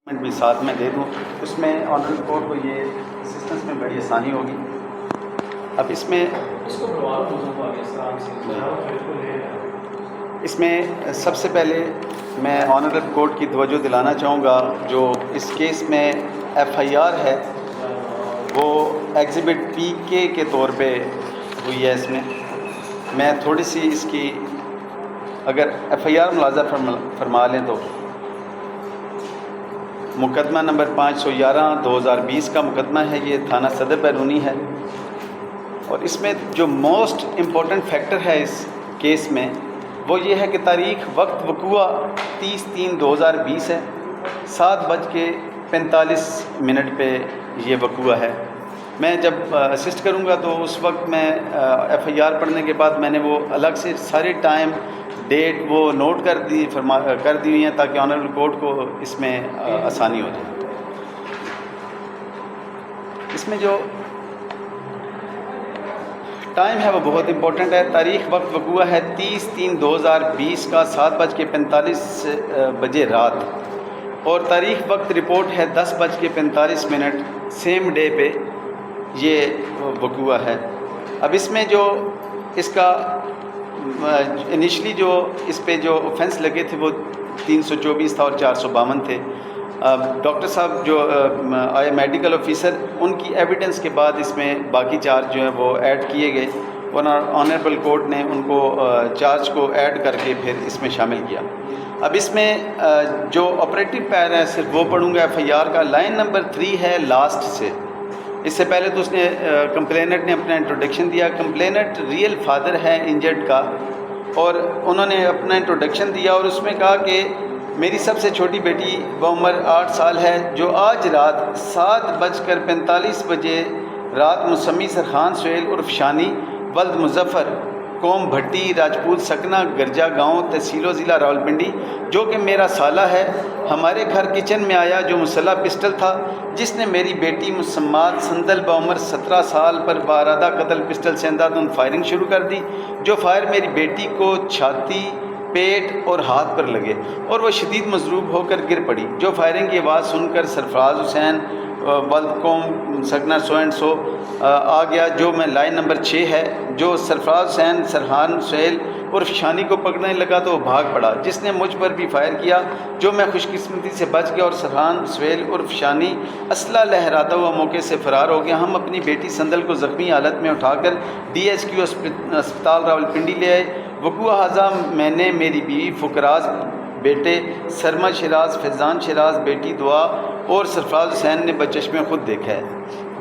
بھی ساتھ میں دے دوں، اس میں آنرل کورٹ کو یہ اسسٹنس میں بڑی آسانی ہوگی۔ اب اس میں سب سے پہلے میں آنرل کورٹ کی توجہ دلانا چاہوں گا، جو اس کیس میں ایف آئی آر ہے وہ ایگزیبٹ پی کے طور پہ ہوئی ہے۔ اس میں تھوڑی سی اس کی اگر ایف آئی آر ملاحظہ فرما لیں تو مقدمہ نمبر 511/2020 کا مقدمہ ہے، یہ تھانہ صدر بیرونی ہے، اور اس میں جو موسٹ امپورٹنٹ فیکٹر ہے اس کیس میں وہ یہ ہے کہ تاریخ وقت وقوع 30/3/2020 ہے، 7:45 پہ یہ وقوع ہے۔ میں جب اسسٹ کروں گا تو اس وقت میں ایف آئی آر پڑھنے کے بعد میں نے وہ الگ سے سارے ٹائم ڈیٹ وہ نوٹ کر دی ہوئی ہیں تاکہ آنریبل کورٹ کو اس میں آسانی ہو جائے۔ اس میں جو ٹائم ہے وہ بہت امپورٹنٹ ہے۔ تاریخ وقت وقوع ہے 30/3/2020 کا 7:45 رات، اور تاریخ وقت رپورٹ ہے 10:45 سیم ڈے پہ یہ وقوع ہے۔ اب اس میں جو اس کا انیشلی جو اس پہ جو اوفینس لگے تھے وہ 324 تھا اور 452 تھے۔ ڈاکٹر صاحب جو آئے میڈیکل آفیسر، ان کی ایویڈنس کے بعد اس میں باقی چارج جو ہیں وہ ایڈ کیے گئے، اور آنریبل کورٹ نے ان کو چارج کو ایڈ کر کے پھر اس میں شامل کیا۔ اب اس میں جو آپریٹو پیرا ہے صرف وہ پڑھوں گا ایف آئی آر کا۔ لائن نمبر 3 ہے لاسٹ سے، اس سے پہلے تو اس نے کمپلیننٹ نے اپنا انٹروڈکشن دیا۔ کمپلیننٹ ریئل فادر ہے انجرڈ کا، اور انہوں نے اپنا انٹروڈکشن دیا اور اس میں کہا کہ میری سب سے چھوٹی بیٹی بعمر 8 سال ہے، جو آج رات 7:45 رات مسمی سرخان سہیل عرف شانی ولد مظفر قوم بھٹی راجپوت سکنہ گرجا گاؤں تحصیل و ضلع راولپنڈی، جو کہ میرا سالہ ہے، ہمارے گھر کچن میں آیا جو مسلح پسٹل تھا، جس نے میری بیٹی مسمات سندل بعمر 17 سال پر بارادہ قتل پسٹل سے اندھادھند فائرنگ شروع کر دی، جو فائر میری بیٹی کو چھاتی، پیٹ اور ہاتھ پر لگے اور وہ شدید مضروب ہو کر گر پڑی۔ جو فائرنگ کی آواز سن کر سرفراز حسین ولد قوم سکنہ سو اینڈ سو آ گیا، جو میں لائن نمبر 6 ہے، جو سرفراز حسین سرحان سہیل عرف شانی کو پکڑنے لگا تو وہ بھاگ پڑا، جس نے مجھ پر بھی فائر کیا، جو میں خوش قسمتی سے بچ گیا، اور سرحان سہیل عرف شانی اسلحہ لہراتا ہوا موقع سے فرار ہو گیا۔ ہم اپنی بیٹی سندل کو زخمی حالت میں اٹھا کر ڈی ایچ کیو اسپتال راولپنڈی لے آئے۔ وقوع حاضہ میں نے میری بیوی فقراز بیٹے سرما شیراز، فیضان شیراز بیٹی دعا اور سرفراز حسین نے بچشمے خود دیکھا ہے۔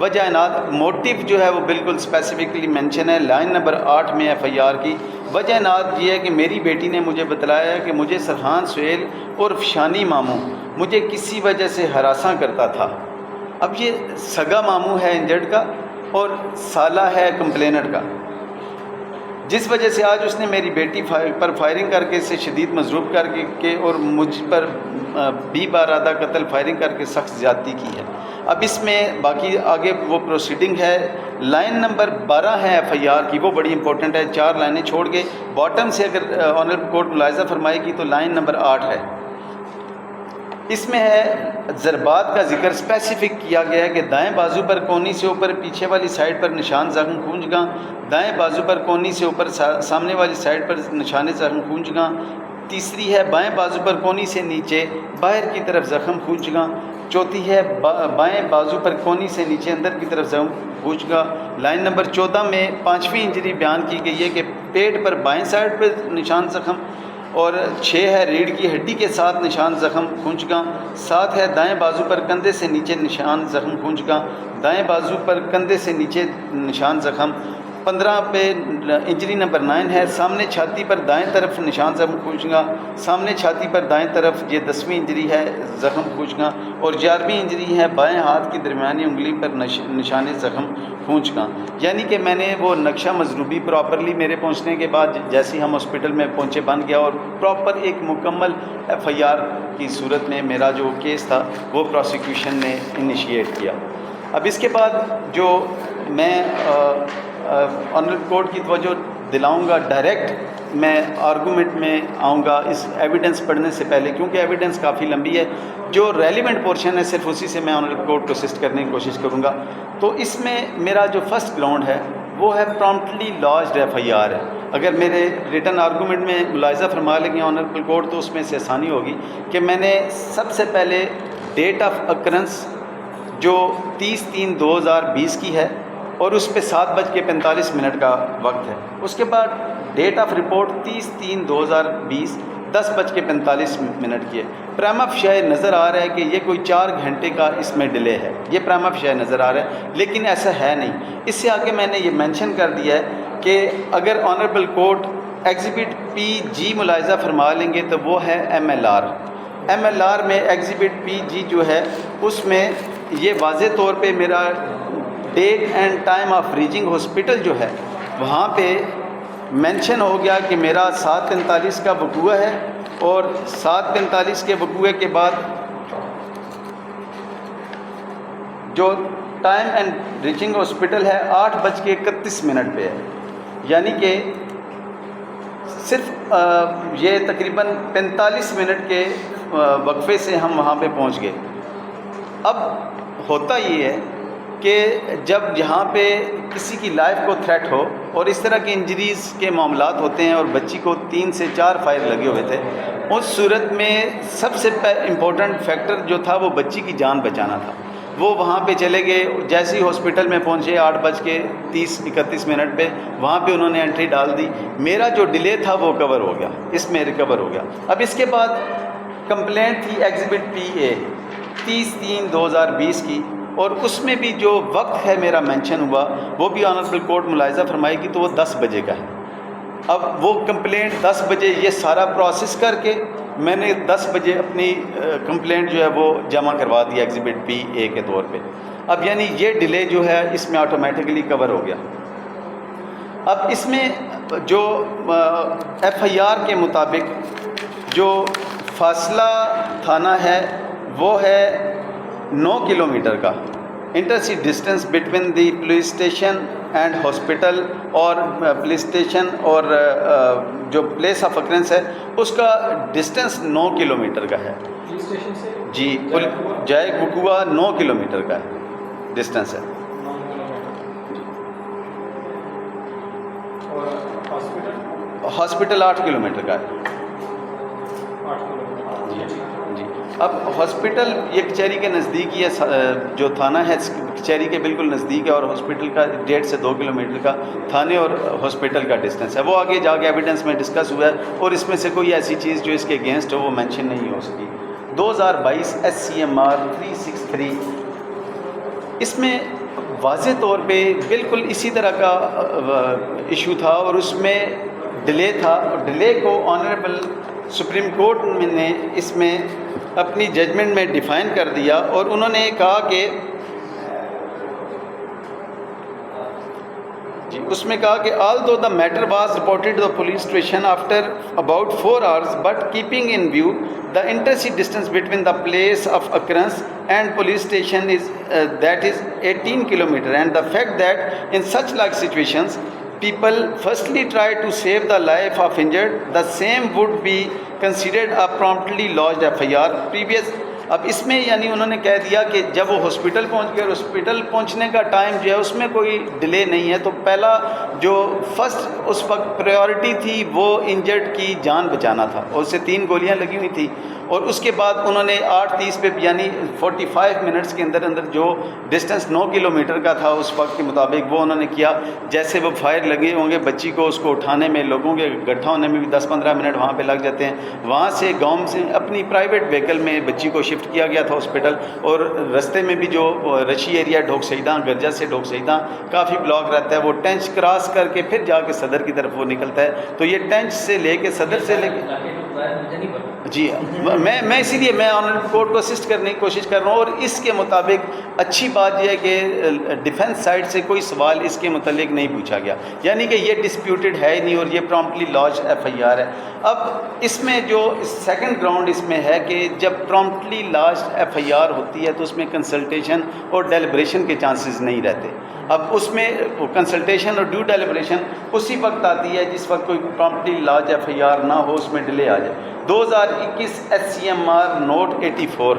وجہ اناد موٹیو جو ہے وہ بالکل اسپیسیفکلی مینشن ہے لائن نمبر 8 میں ایف آئی آر کی۔ وجہ اناد یہ ہے کہ میری بیٹی نے مجھے بتلایا کہ مجھے سرحان سہیل عرف شانی ماموں مجھے کسی وجہ سے ہراساں کرتا تھا۔ اب یہ سگا ماموں ہے انجرڈ کا اور سالہ ہے کمپلینر کا، جس وجہ سے آج اس نے میری بیٹی پر فائرنگ کر کے اسے شدید مضروب کر کے اور مجھ پر بھی بارادہ قتل فائرنگ کر کے سخت زیادتی کی ہے۔ اب اس میں باقی آگے وہ پروسیڈنگ ہے۔ لائن نمبر 12 ہے ایف آئی آر کی، وہ بڑی امپورٹنٹ ہے، 4 لائنیں چھوڑ کے باٹم سے اگر آنریبل کورٹ ملاحظہ فرمائے گی تو لائن نمبر 8 ہے۔ اس میں ہے ضربات کا ذکر اسپیسیفک کیا گیا ہے کہ دائیں بازو پر کونی سے اوپر پیچھے والی سائڈ پر نشان زخم خونچگاں، دائیں بازو پر کونی سے اوپر سامنے والی سائڈ پر نشان زخم خونچگاں۔ تیسری ہے بائیں بازو پر کونی سے نیچے باہر کی طرف زخم خونچگاں۔ چوتھی ہے بائیں بازو پر کونی سے نیچے اندر کی طرف زخم خونچگاں۔ لائن نمبر 14 میں 5ویں انجری بیان کی گئی ہے کہ پیٹ پر بائیں سائڈ پر نشان زخم، اور 6 ہے ریڑھ کی ہڈی کے ساتھ نشان زخم خونچگاں۔ 7 ہے دائیں بازو پر کندھے سے نیچے نشان زخم خونچگاں، دائیں بازو پر کندھے سے نیچے نشان زخم۔ 15 پہ انجری نمبر 9 ہے سامنے چھاتی پر دائیں طرف نشان زخم خونچگاں، سامنے چھاتی پر دائیں طرف یہ 10ویں انجری ہے زخم خونچگاں، اور 11ویں انجری ہے بائیں ہاتھ کی درمیانی انگلی پر نشان زخم خونچگاں۔ یعنی کہ میں نے وہ نقشہ مضروبی پراپرلی میرے پہنچنے کے بعد جیسے ہم ہاسپٹل میں پہنچے بن گیا، اور پراپر ایک مکمل ایف آئی آر کی صورت میں میرا جو کیس تھا وہ پروسیکیوشن نے انیشیٹ کیا۔ اب اس کے بعد جو میں آنریبل کورٹ کی توجہ دلاؤں گا ڈائریکٹ میں آرگومنٹ میں آؤں گا اس ایویڈنس پڑھنے سے پہلے، کیونکہ ایویڈنس کافی لمبی ہے. جو ریلیونٹ پورشن ہے صرف اسی سے میں آنریبل کورٹ کو اسسٹ کرنے کی کوشش کروں گا. تو اس میں میرا جو فرسٹ گراؤنڈ ہے وہ ہے پرامپٹلی لاجڈ FIR ہے. اگر میرے ریٹن آرگومنٹ میں ملاحظہ فرما لیں گے آنریبل کورٹ تو اس میں سے آسانی ہوگی کہ میں نے سب سے پہلے ڈیٹ آف اکرنس جو 30/3/2020 کی ہے اور اس پہ 7:45 کا وقت ہے. اس کے بعد ڈیٹ آف رپورٹ 30/3/2020 10:45 کی ہے. پرائما فیشائے نظر آ رہا ہے کہ یہ کوئی 4 گھنٹے کا اس میں ڈیلے ہے، یہ پرائما فیشائے نظر آ رہا ہے، لیکن ایسا ہے نہیں. اس سے آگے میں نے یہ مینشن کر دیا ہے کہ اگر آنریبل کورٹ ایگزیبٹ PG ملاحظہ فرما لیں گے تو وہ ہے MLR میں ایگزیبٹ PG جو ہے اس میں یہ واضح طور پہ میرا date and time of reaching hospital جو ہے وہاں پہ مینشن ہو گیا کہ میرا 7:45 کا وقوع ہے، اور 7:45 کے وقوع کے بعد جو ٹائم اینڈ ریچنگ ہاسپٹل ہے 8:31 پہ ہے. یعنی کہ صرف یہ تقریباً 45 منٹ کے وقفے سے ہم وہاں پہ پہنچ گئے. اب ہوتا یہ ہے کہ جب یہاں پہ کسی کی لائف کو تھریٹ ہو اور اس طرح کے انجریز کے معاملات ہوتے ہیں اور بچی کو 3 سے 4 فائر لگے ہوئے تھے، اس صورت میں سب سے امپورٹنٹ فیکٹر جو تھا وہ بچی کی جان بچانا تھا. وہ وہاں پہ چلے گئے، جیسے ہی ہاسپٹل میں پہنچے 8:30-31 پہ وہاں پہ انہوں نے انٹری ڈال دی. میرا جو ڈیلے تھا وہ کور ہو گیا، اس میں ریکور ہو گیا. اب اس کے بعد کمپلینٹ تھی ایگزیبٹ PA 30/3/2020 کی، اور اس میں بھی جو وقت ہے میرا مینشن ہوا وہ بھی آنریبل کورٹ ملاحظہ فرمائے گی تو وہ 10 بجے کا ہے. اب وہ کمپلینٹ 10 بجے یہ سارا پروسیس کر کے میں نے 10 بجے اپنی کمپلینٹ جو ہے وہ جمع کروا دی ایگزیبٹ PA کے طور پہ. اب یعنی یہ ڈیلے جو ہے اس میں آٹومیٹکلی کور ہو گیا. اب اس میں جو FIR کے مطابق جو فاصلہ تھانہ ہے وہ ہے 9 کلومیٹر کا. Intercity distance between the police station and hospital, اور پولیس اسٹیشن اور جو پلیس آف اکرنس ہے اس کا ڈسٹینس 9 کلومیٹر کا ہے. جی جائے وقوع 9 کلومیٹر کا ہے ڈسٹینس ہے. ہاسپٹل 8 کلومیٹر کا ہے. جی اب ہاسپٹل یہ کچہری کے نزدیک ہی ہے، جو تھانہ ہے کچہری کے بالکل نزدیک ہے، اور ہاسپٹل کا 1.5 سے 2 کلومیٹر کا تھانے اور ہاسپٹل کا ڈسٹینس ہے. وہ آگے جا کے ایویڈنس میں ڈسکس ہوا ہے، اور اس میں سے کوئی ایسی چیز جو اس کے اگینسٹ ہو وہ مینشن نہیں ہو سکی. 2022 SCMR 363 اس میں واضح طور پہ بالکل اسی طرح کا ایشو تھا، اور اس میں ڈیلے تھا. اور ڈیلے کو آنریبل سپریم کورٹ نے اس میں اپنی ججمنٹ میں ڈیفائن کر دیا، اور انہوں نے کہا کہ اس میں کہا کہ although the matter was reported to the police station after about 4 hours, but keeping in view the interstate distance between the place of occurrence and police station is that is 18 kilometer, and the fact that in such like situations people firstly try to save the life of injured, the same would be considered a promptly lodged FIR previous. اب اس میں یعنی انہوں نے کہہ دیا کہ جب وہ ہاسپٹل پہنچ گئے اور ہاسپٹل پہنچنے کا ٹائم جو ہے اس میں کوئی ڈیلے نہیں ہے، تو پہلا جو فرسٹ اس وقت پریورٹی تھی وہ انجرڈ کی جان بچانا تھا، اور اسے 3 گولیاں لگی ہوئی تھیں. اور اس کے بعد انہوں نے 8:30 پہ یعنی 45 منٹس کے اندر اندر جو ڈسٹینس 9 کلومیٹر کا تھا اس وقت کے مطابق وہ انہوں نے کیا. جیسے وہ فائر لگے ہوں گے بچی کو اس کو اٹھانے میں لوگوں کے اکٹھا ہونے میں بھی 10-15 منٹ وہاں پہ لگ جاتے ہیں. وہاں سے گاؤں سے اپنی پرائیویٹ وہیکل میں بچی کو شفٹ کیا گیا تھا ہاسپٹل، اور رستے میں بھی جو رشی ایریا ڈھوک شہیداں گرجا سے ڈھوک شہیداں کافی بلاک رہتا ہے، وہ ٹینچ کراس کر کے پھر جا کے صدر کی طرف وہ نکلتا ہے. تو یہ ٹینچ سے لے کے صدر سے لے کے جی میں اسی لیے میں آنریبل کورٹ کو اسسٹ کرنے کی کوشش کر رہا ہوں، اور اس کے مطابق اچھی بات یہ ہے کہ ڈیفنس سائڈ سے کوئی سوال اس کے متعلق نہیں پوچھا گیا، یعنی کہ یہ ڈسپیوٹڈ ہے ہی نہیں اور یہ promptly lodge F I R ہے۔ اب اس میں جو سیکنڈ گراؤنڈ اس میں ہے کہ جب promptly lodge F I R ہوتی ہے تو اس میں کنسلٹیشن اور ڈیلیبریشن کے چانسز نہیں رہتے۔ اب اس میں کنسلٹیشن اور ڈیو ڈیلیبریشن اسی وقت آتی ہے جس وقت کوئی promptly lodge F I R نہ ہو، اس میں ڈیلے آ جائے۔ 2021 SCMR نوٹ 84،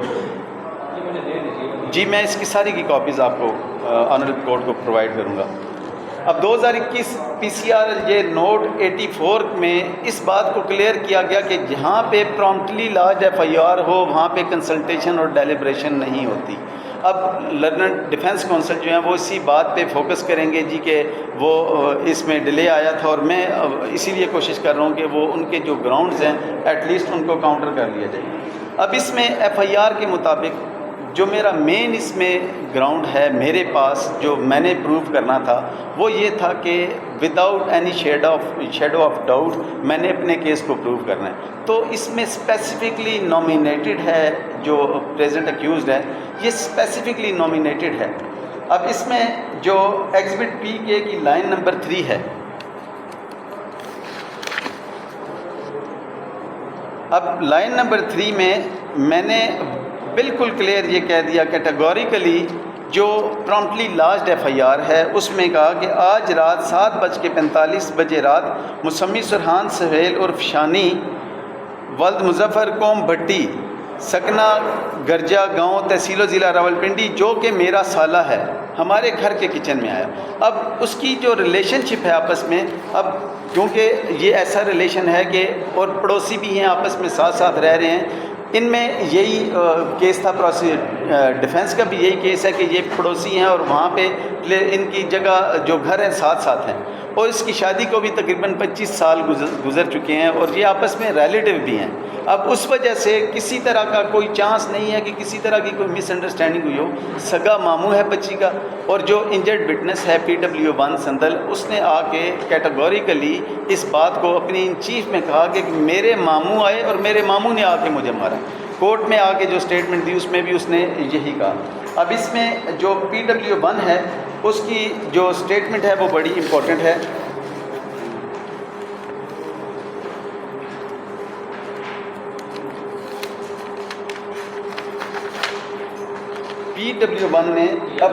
جی میں اس کی ساری کی کاپیز آپ کو آنریبل کورٹ کو پرووائڈ کروں گا۔ اب 2021 PCR یہ نوٹ 84 میں اس بات کو کلیئر کیا گیا کہ جہاں پہ promptly lodge F I R ہو وہاں پہ کنسلٹیشن اور ڈیلیبریشن نہیں ہوتی۔ اب لرنر ڈیفنس کونسل جو ہیں وہ اسی بات پہ فوکس کریں گے جی کہ وہ اس میں ڈیلے آیا تھا، اور میں اسی لیے کوشش کر رہا ہوں کہ وہ ان کے جو گراؤنڈز ہیں ایٹ لیسٹ ان کو کاؤنٹر کر لیا جائے۔ اب اس میں ایف آئی آر کے مطابق جو میرا مین اس میں گراؤنڈ ہے میرے پاس جو میں نے پروو کرنا تھا وہ یہ تھا کہ without any shadow of doubt میں نے اپنے کیس کو پروو کرنا ہے۔ تو اس میں اسپیسیفکلی نامینیٹڈ ہے جو پریزنٹ اکیوزڈ ہے، یہ اسپیسیفکلی نامینیٹڈ ہے۔ اب اس میں جو ایگزبٹ پی کے کی لائن نمبر 3 ہے، اب لائن نمبر 3 میں نے بالکل کلیئر یہ کہہ دیا کیٹیگوریکلی جو پرومپٹلی لاجڈ ایف آئی آر ہے اس میں کہا کہ آج رات 7:45 رات مسمی سرحان سہیل عرف شانی ولد مظفر قوم بھٹی سکنہ گرجا گاؤں تحصیل و ضلع راولپنڈی جو کہ میرا سالہ ہے ہمارے گھر کے کچن میں آیا۔ اب اس کی جو ریلیشن شپ ہے آپس میں، اب کیونکہ یہ ایسا ریلیشن ہے کہ اور پڑوسی بھی ہیں آپس میں ساتھ ساتھ رہ رہے ہیں، ان میں یہی کیس تھا، ڈیفنس کا بھی یہی کیس ہے کہ یہ پڑوسی ہیں اور وہاں پہ ان کی جگہ جو گھر ہیں ساتھ ساتھ ہیں، اور اس کی شادی کو بھی تقریباً 25 سال گزر چکے ہیں اور یہ آپس میں ریلیٹیو بھی ہیں۔ اب اس وجہ سے کسی طرح کا کوئی چانس نہیں ہے کہ کسی طرح کی کوئی مس انڈرسٹینڈنگ ہوئی ہو۔ سگا ماموں ہے بچی کا، اور جو انجرڈ وٹنس ہے PW1 سندل، اس نے آ کے کیٹیگوریکلی اس بات کو اپنی چیف میں کہا کہ میرے ماموں آئے اور میرے ماموں نے آ کے مجھے مارا۔ کورٹ میں آ کے جو اسٹیٹمنٹ دی اس میں بھی اس نے یہی کہا۔ اب اس میں جو PW1 ہے اس کی جو اسٹیٹمنٹ ہے وہ بڑی امپورٹنٹ ہے۔ PW1 نے اب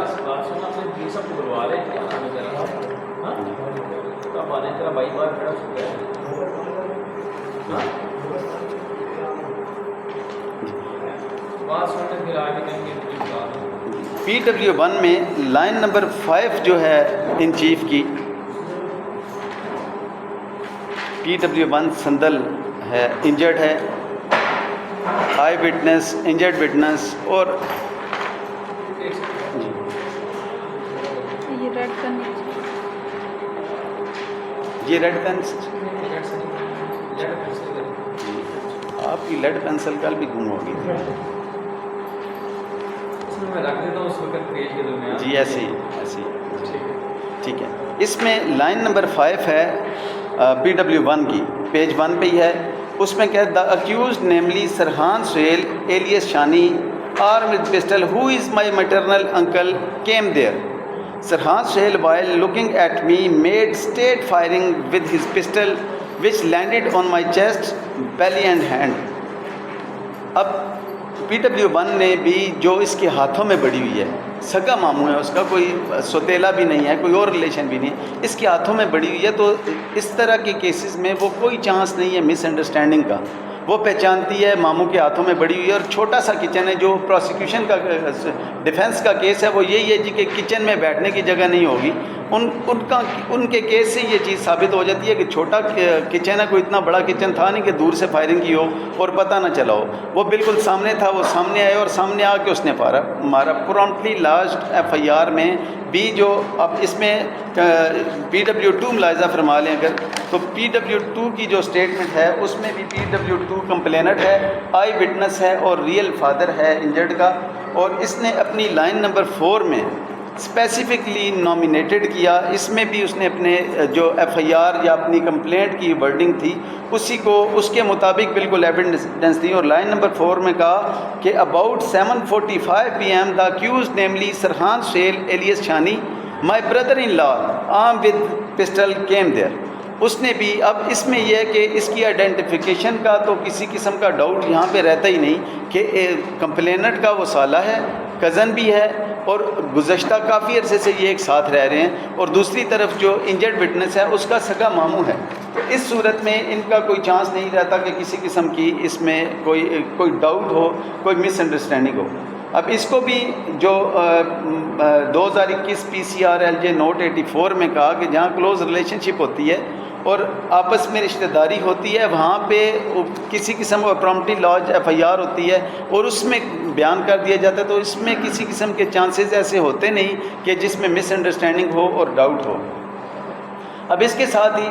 PW1 میں لائن نمبر 5 جو ہے ان چیف کی، PW1 سندل ہے، انجرڈ ہے، آئی وٹنس، انجرڈ وٹنس، اور یہ ریڈ پینسل، آپ کی لیڈ پینسل کل بھی گم ہوگی جی، ایسے ہی ٹھیک ہے۔ اس میں لائن نمبر 5 ہے PW1 کی، پیج 1 پہ ہی ہے۔ اس میں کہا the accused namely Sarhan Sohail alias Shani armed with pistol who is my maternal uncle came there. Sarhan Sohail while looking at me made straight firing with his pistol which landed on my chest, belly and hand. اب PW1 نے بھی جو اس کے ہاتھوں میں بڑی ہوئی ہے، سگا ماموں ہے اس کا، کوئی سوتیلا بھی نہیں ہے، کوئی اور ریلیشن بھی نہیں، اس کے ہاتھوں میں بڑی ہوئی ہے، تو اس طرح کے کیسز میں وہ کوئی چانس نہیں ہے مس انڈرسٹینڈنگ کا۔ وہ پہچانتی ہے ماموں کے ہاتھوں میں بڑی ہوئی ہے، اور چھوٹا سا کچن ہے، جو پروسیکیوشن کا ڈیفنس کا کیس ہے وہ یہی ہے جی کہ کچن میں بیٹھنے کی جگہ نہیں ہوگی۔ ان کے کیس سے یہ چیز ثابت ہو جاتی ہے کہ چھوٹا کچن ہے، کوئی اتنا بڑا کچن تھا نہیں کہ دور سے فائرنگ کی ہو اور پتہ نہ چلا ہو، وہ بالکل سامنے تھا، وہ سامنے آیا اور سامنے آ کے اس نے مارا۔ پرومپٹلی لاجڈ FIR میں بھی جو اب اس میں PW2 ملاحظہ فرما لیں اگر، تو PW2 کی جو اسٹیٹمنٹ ہے اس میں بھی PW2 کمپلینٹ ہے، آئی وٹنس ہے اور ریئل فادر ہے انجرڈ کا، اور اس نے اپنی لائن نمبر 4 میں اسپیسیفکلی نامینیٹڈ کیا. اس میں بھی اس نے اپنے جو ایف آئی آر یا اپنی کمپلینٹ کی ورڈنگ تھی اسی کو اس کے مطابق بالکل ایویڈنس تھی. اور لائن نمبر 4 میں کہا کہ about 7:45 PM the accused namely Sarhan Sohail alias Shani my brother in law armed with pistol came there. اس نے بھی اب اس میں یہ ہے کہ اس کی آئیڈینٹیفیکیشن کا تو کسی قسم کا ڈاؤٹ یہاں پہ رہتا ہی نہیں کہ کمپلیننٹ کا وہ سالہ ہے, کزن بھی ہے, اور گزشتہ کافی عرصے سے یہ ایک ساتھ رہ رہے ہیں, اور دوسری طرف جو انجرڈ وٹنس ہے اس کا سگا ماموں ہے. تو اس صورت میں ان کا کوئی چانس نہیں رہتا کہ کسی قسم کی اس میں کوئی ڈاؤٹ ہو, کوئی مس انڈرسٹینڈنگ ہو. اب اس کو بھی جو 2021 PCRLJ نوٹ 84 میں کہا کہ جہاں کلوز ریلیشن شپ ہوتی ہے اور آپس میں رشتہ داری ہوتی ہے وہاں پہ کسی قسم کا پراپرٹی لاج FIR ہوتی ہے اور اس میں بیان کر دیا جاتا ہے, تو اس میں کسی قسم کے چانسز ایسے ہوتے نہیں کہ جس میں مس انڈرسٹینڈنگ ہو اور ڈاؤٹ ہو. اب اس کے ساتھ ہی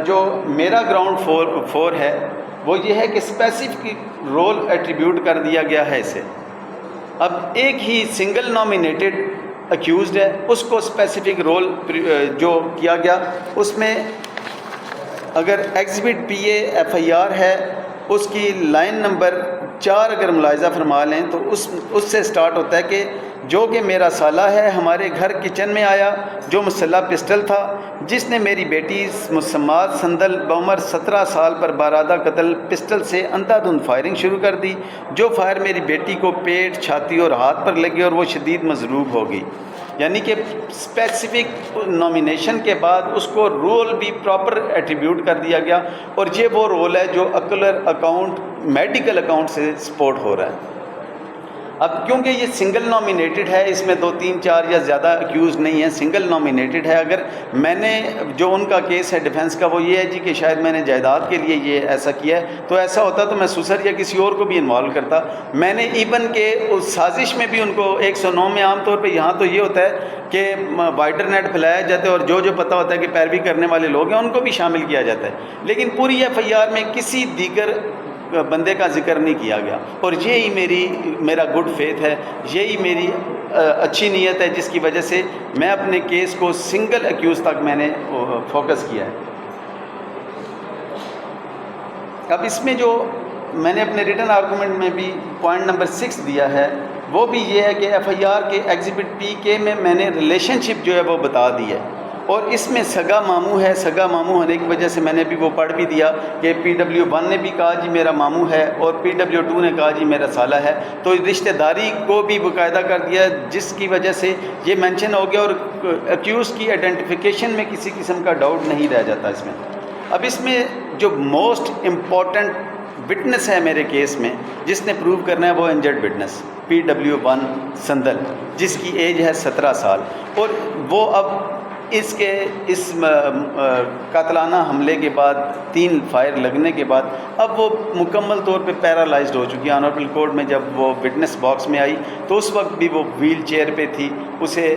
جو میرا گراؤنڈ 4 ہے وہ یہ ہے کہ اسپیسیفک رول ایٹریبیوٹ کر دیا گیا ہے اسے. اب ایک ہی سنگل نامینیٹڈ اکیوزڈ ہے, اس کو اسپیسیفک رول جو کیا گیا اس میں اگر ایگزبٹ PA FIR ہے اس کی لائن نمبر 4 اگر ملاحظہ فرما لیں تو اس سے سٹارٹ ہوتا ہے کہ جو کہ میرا سالہ ہے ہمارے گھر کچن میں آیا جو مسلح پسٹل تھا جس نے میری بیٹی مسمات سندل بعمر 17 سال پر بارادہ قتل پسٹل سے اندھا دھند فائرنگ شروع کر دی, جو فائر میری بیٹی کو پیٹ, چھاتی اور ہاتھ پر لگی اور وہ شدید مضروب ہو گئی. یعنی کہ اسپیسیفک نامینیشن کے بعد اس کو رول بھی پراپر ایٹریبیوٹ کر دیا گیا, اور یہ وہ رول ہے جو اکولر اکاؤنٹ میڈیکل اکاؤنٹ سے سپورٹ ہو رہا ہے. اب کیونکہ یہ سنگل نامینیٹڈ ہے, اس میں 2 3 4 یا زیادہ اکیوز نہیں ہیں, سنگل نامینیٹڈ ہے. اگر میں نے جو ان کا کیس ہے ڈیفنس کا وہ یہ ہے جی کہ شاید میں نے جائیداد کے لیے یہ ایسا کیا ہے, تو ایسا ہوتا تو میں سسر یا کسی اور کو بھی انوالو کرتا. میں نے ایون کہ اس سازش میں بھی ان کو 109 میں عام طور پہ یہاں تو یہ ہوتا ہے کہ وائڈر نیٹ پھیلایا جاتا ہے اور جو پتہ ہوتا ہے کہ پیروی کرنے والے لوگ ہیں ان کو بھی شامل کیا جاتا ہے, لیکن پوری FIR میں کسی دیگر بندے کا ذکر نہیں کیا گیا. اور یہی میرا گڈ فیتھ ہے, یہی میری اچھی نیت ہے جس کی وجہ سے میں اپنے کیس کو سنگل ایکیوز تک میں نے فوکس کیا ہے. اب اس میں جو میں نے اپنے ریٹن آرگومنٹ میں بھی پوائنٹ نمبر 6 دیا ہے وہ بھی یہ ہے کہ FIR کے ایگزبٹ PK میں نے ریلیشن شپ جو ہے وہ بتا دی ہے, اور اس میں سگا ماموں ہے. سگا ماموں ہونے کی وجہ سے میں نے بھی وہ پڑھ بھی دیا کہ PW1 نے بھی کہا جی میرا ماموں ہے اور PW2 نے کہا جی میرا سالہ ہے, تو رشتہ داری کو بھی باقاعدہ کر دیا جس کی وجہ سے یہ مینشن ہو گیا, اور ایکیوز کی آئیڈینٹیفیکیشن میں کسی قسم کا ڈاؤٹ نہیں رہ جاتا اس میں. اب اس میں جو موسٹ امپورٹنٹ وٹنس ہے میرے کیس میں جس نے پروو کرنا ہے وہ انجرڈ وٹنس PW1 سندل جس کی ایج ہے 17 سال, اور وہ اب اس قاتلانہ حملے کے بعد 3 فائر لگنے کے بعد اب وہ مکمل طور پہ پیرالائزڈ ہو چکی ہے. آنریبل کورٹ میں جب وہ وٹنس باکس میں آئی تو اس وقت بھی وہ ویل چیئر پہ تھی, اسے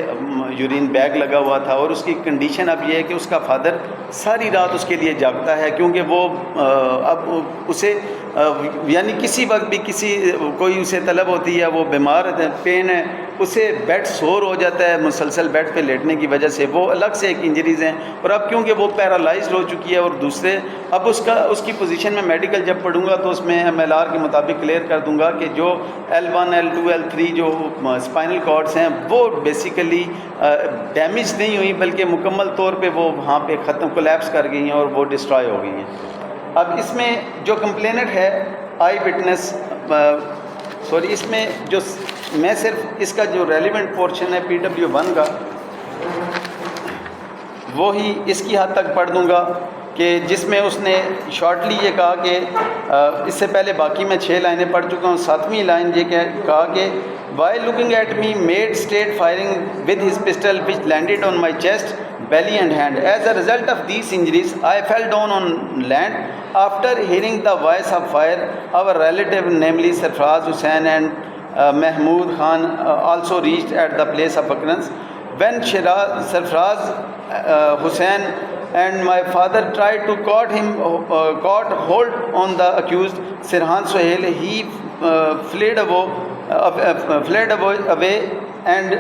یورین بیگ لگا ہوا تھا, اور اس کی کنڈیشن اب یہ ہے کہ اس کا فادر ساری رات اس کے لیے جاگتا ہے کیونکہ وہ اب اسے یعنی کسی وقت بھی کوئی اسے طلب ہوتی ہے, وہ بیمار ہے, پین ہے, اسے بیڈ سور ہو جاتا ہے مسلسل بیڈ پہ لیٹنے کی وجہ سے, وہ الگ سے ایک انجریز ہیں. اور اب کیونکہ وہ پیرالائزڈ ہو چکی ہے, اور دوسرے اب اس کی پوزیشن میں میڈیکل جب پڑھوں گا تو اس میں MLR کے مطابق کلیئر کر دوں گا کہ جو L1 L2 L3 جو اسپائنل کارڈز ہیں وہ بیسیکلی ڈیمیج نہیں ہوئی بلکہ مکمل طور پہ وہ وہاں پہ کولیپس کر گئی ہیں اور وہ ڈسٹرائے ہو گئی ہیں. اب اس میں جو کمپلیننٹ ہے آئی وٹنس اس میں جو میں صرف اس کا جو ریلیونٹ پورشن ہے PW1 کا وہی اس کی حد تک پڑھ دوں گا کہ جس میں اس نے شارٹلی یہ کہا کہ اس سے پہلے باقی میں 6 لائنیں پڑھ چکا ہوں. 7ویں لائن یہ کہا کہ while looking at me made straight firing with his pistol which landed on my chest, belly and hand. As a result of these injuries, I fell down on land. After hearing the voice of fire, our relative, namely Sarfraz Hussain and Mahmood Khan, also reached at the place of occurrence. When Sarfraz Hussain and my father tried to caught hold on the accused Sirhan Sohail, he fled away and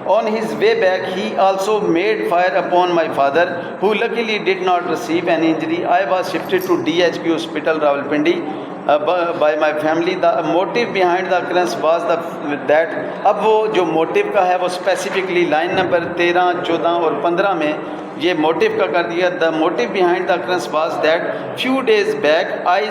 on his way back he also made fire upon my father, who luckily did not receive any injury. I was shifted to DHP hospital Rawalpindi by my family. The motive behind the occurrence was that اب وہ جو motive کا ہے وہ specifically line number 13, 14 اور 15 میں یہ motive کا کر دیا. The motive behind the occurrence was that few days back I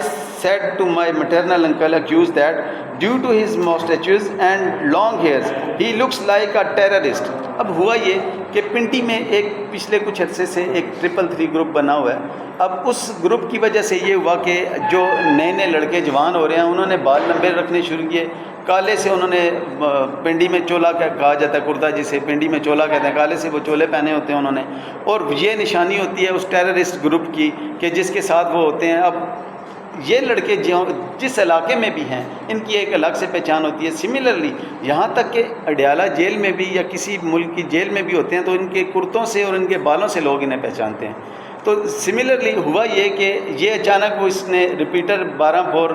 said to my maternal uncle accused that due to his mustaches and long hairs he looks like a terrorist. اب ہوا یہ کہ پنڈی میں ایک پچھلے کچھ عرصے سے ایک 333 گروپ بنا ہوا ہے. اب اس گروپ کی وجہ سے یہ ہوا کہ جو نئے نئے لڑکے جوان ہو رہے ہیں انہوں نے بال لمبے رکھنے شروع کیے. کالے سے انہوں نے پنڈی میں چولا کہا جاتا ہے, کرتا جسے پنڈی میں چولا کہتے ہیں, کالے سے وہ چولے پہنے ہوتے ہیں انہوں نے, اور یہ نشانی ہوتی ہے اس ٹیررسٹ گروپ کی کہ جس کے ساتھ وہ ہوتے ہیں. اب یہ لڑکے جس علاقے میں بھی ہیں ان کی ایک الگ سے پہچان ہوتی ہے. سملرلی یہاں تک کہ اڈیالہ جیل میں بھی یا کسی ملک کی جیل میں بھی ہوتے ہیں تو ان کے کرتوں سے اور ان کے بالوں سے لوگ انہیں پہچانتے ہیں. تو سملرلی ہوا یہ کہ یہ اچانک وہ اس نے ریپیٹر 12 بور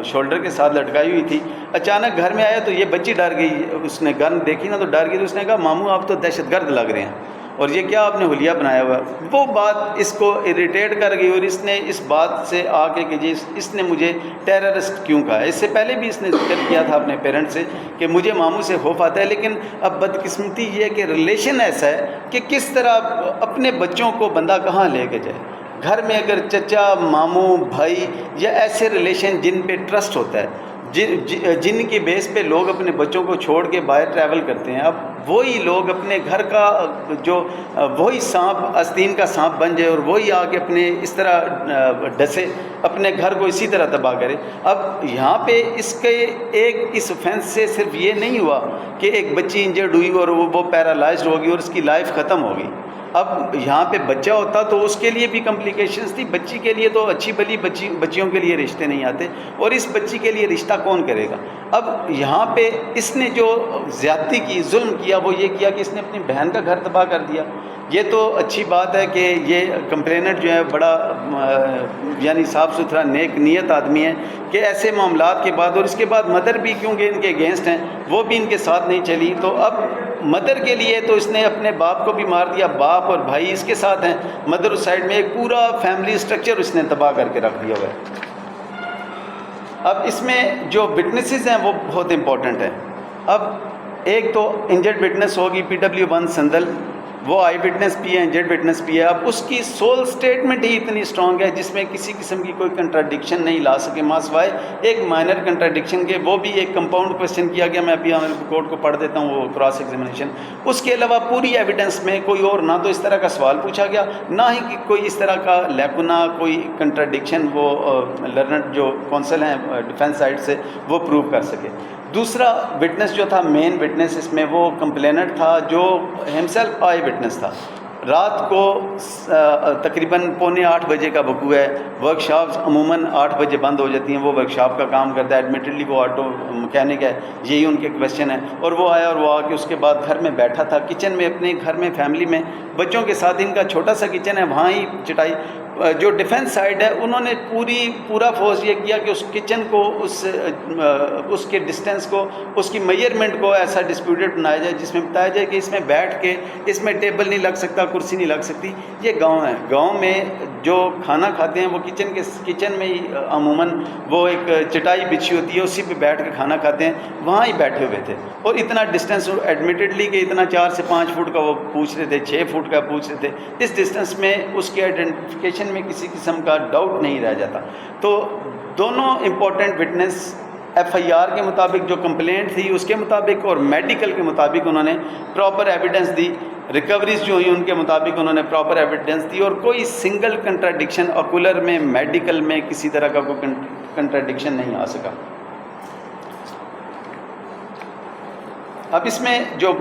شولڈر کے ساتھ لٹکائی ہوئی تھی. اچانک گھر میں آیا تو یہ بچی ڈر گئی, اس نے گن دیکھی نا تو ڈر گئی. تو اس نے کہا ماموں آپ تو دہشت گرد لگ رہے ہیں اور یہ کیا آپ نے حلیہ بنایا ہوا. وہ بات اس کو اریٹیٹ کر گئی اور اس نے اس بات سے آ کے کہ اس نے مجھے ٹیررسٹ کیوں کہا. اس سے پہلے بھی اس نے ذکر کیا تھا اپنے پیرنٹ سے کہ مجھے ماموں سے خوف آتا ہے. لیکن اب بدقسمتی یہ ہے کہ ریلیشن ایسا ہے کہ کس طرح اپنے بچوں کو بندہ کہاں لے کے جائے. گھر میں اگر چچا, ماموں, بھائی یا ایسے ریلیشن جن پہ ٹرسٹ ہوتا ہے, جن کی بیس پہ لوگ اپنے بچوں کو چھوڑ کے باہر ٹریول کرتے ہیں, اب وہی لوگ اپنے گھر کا جو وہی سانپ آستین کا سانپ بن جائے اور وہی آ کے اپنے اس طرح ڈسے, اپنے گھر کو اسی طرح تباہ کرے. اب یہاں پہ اس اوفینس سے صرف یہ نہیں ہوا کہ ایک بچی انجرڈ ہوئی اور وہ پیرالائزڈ ہوگی اور اس کی لائف ختم ہوگی. اب یہاں پہ بچہ ہوتا تو اس کے لیے بھی کمپلیکیشنز تھی. بچی کے لیے تو اچھی بلی بچیوں کے لیے رشتے نہیں آتے, اور اس بچی کے لیے رشتہ کون کرے گا. اب یہاں پہ اس نے جو زیادتی کی, ظلم کیا, وہ یہ کیا کہ اس نے اپنی بہن کا گھر تباہ کر دیا. یہ تو اچھی بات ہے کہ یہ کمپلیننٹ جو ہے بڑا یعنی صاف ستھرا نیک نیت آدمی ہے کہ ایسے معاملات کے بعد, اور اس کے بعد مدر بھی کیونکہ ان کے اگینسٹ ہیں وہ بھی ان کے ساتھ نہیں چلی, تو اب مدر کے لیے تو اس نے اپنے باپ کو بھی مار دیا. باپ اور بھائی اس کے ساتھ ہیں, مدر اس سائڈ میں ایک پورا فیملی سٹرکچر اس نے تباہ کر کے رکھ دیا ہوا ہے. اب اس میں جو وٹنسز ہیں وہ بہت امپورٹنٹ ہیں. اب ایک تو انجرڈ وٹنس ہوگی PW1 سندل, وہ آئی وٹنس بھی ہے, انجرڈ وٹنس بھی ہے. اب اس کی سول سٹیٹمنٹ ہی اتنی اسٹرانگ ہے جس میں کسی قسم کی کوئی کنٹراڈکشن نہیں لا سکے ماں سوائے ایک مائنر کنٹراڈکشن کے. وہ بھی ایک کمپاؤنڈ کوشچن کیا گیا, میں ابھی کورٹ کو پڑھ دیتا ہوں وہ کراس ایگزامینیشن. اس کے علاوہ پوری ایویڈنس میں کوئی اور نہ تو اس طرح کا سوال پوچھا گیا, نہ ہی کوئی اس طرح کا لیکونا, کوئی کنٹراڈکشن وہ لرنڈ جو کونسل ہیں ڈیفینس سائڈ سے وہ پروو کر سکے. دوسرا وٹنس جو تھا, مین وٹنس اس میں وہ کمپلیننٹ تھا جو ہمسیلف آئی وٹنس تھا. رات کو تقریباً 7:45 بجے کا وقوع ہے. ورک شاپس عموماً 8 بجے بند ہو جاتی ہیں, وہ ورک شاپ کا کام کرتا ہے, ایڈمیٹڈلی وہ آٹو مکینک ہے, یہی ان کے کویشچن ہے. اور وہ آیا اور وہ آ کے اس کے بعد گھر میں بیٹھا تھا, کچن میں, اپنے گھر میں فیملی میں بچوں کے ساتھ. ان کا چھوٹا سا کچن ہے, وہاں ہی چٹائی. جو ڈیفنس سائڈ ہے انہوں نے پورا فورس یہ کیا کہ اس کچن کو اس کے ڈسٹینس کو, اس کی میجرمنٹ کو ایسا ڈسپیوٹیڈ بنایا جائے جس میں بتایا جائے کہ اس میں بیٹھ کے اس میں ٹیبل نہیں لگ سکتا, کرسی نہیں لگ سکتی. یہ گاؤں ہے, گاؤں میں جو کھانا کھاتے ہیں وہ کچن میں ہی عموماً وہ ایک چٹائی بچھی ہوتی ہے, اسی پہ بیٹھ کے کھانا کھاتے ہیں, وہاں ہی بیٹھے ہوئے تھے. اور اتنا ڈسٹینس ایڈمیٹڈلی کہ اتنا 4 سے 5 فٹ کا وہ پوچھ رہے تھے, 6 فٹ کا پوچھ رہے تھے. اس ڈسٹینس میں اس کی آئیڈینٹیفیکیشن میں کسی قسم کا ڈاؤٹ نہیں رہ جاتا. تو دونوں امپورٹنٹ وٹنس FIR کے مطابق جو کمپلینٹ تھی اس کے مطابق اور میڈیکل کے مطابق انہوں نے پراپر ایویڈنس دی. ریکوریز جو ہوئی ان کے مطابق انہوں نے پراپر ایویڈنس دی, اور کوئی سنگل کنٹراڈکشن اوکولر میں, میڈیکل میں کسی طرح کا کوئی کنٹراڈکشن نہیں آ سکا. اب اس میں جو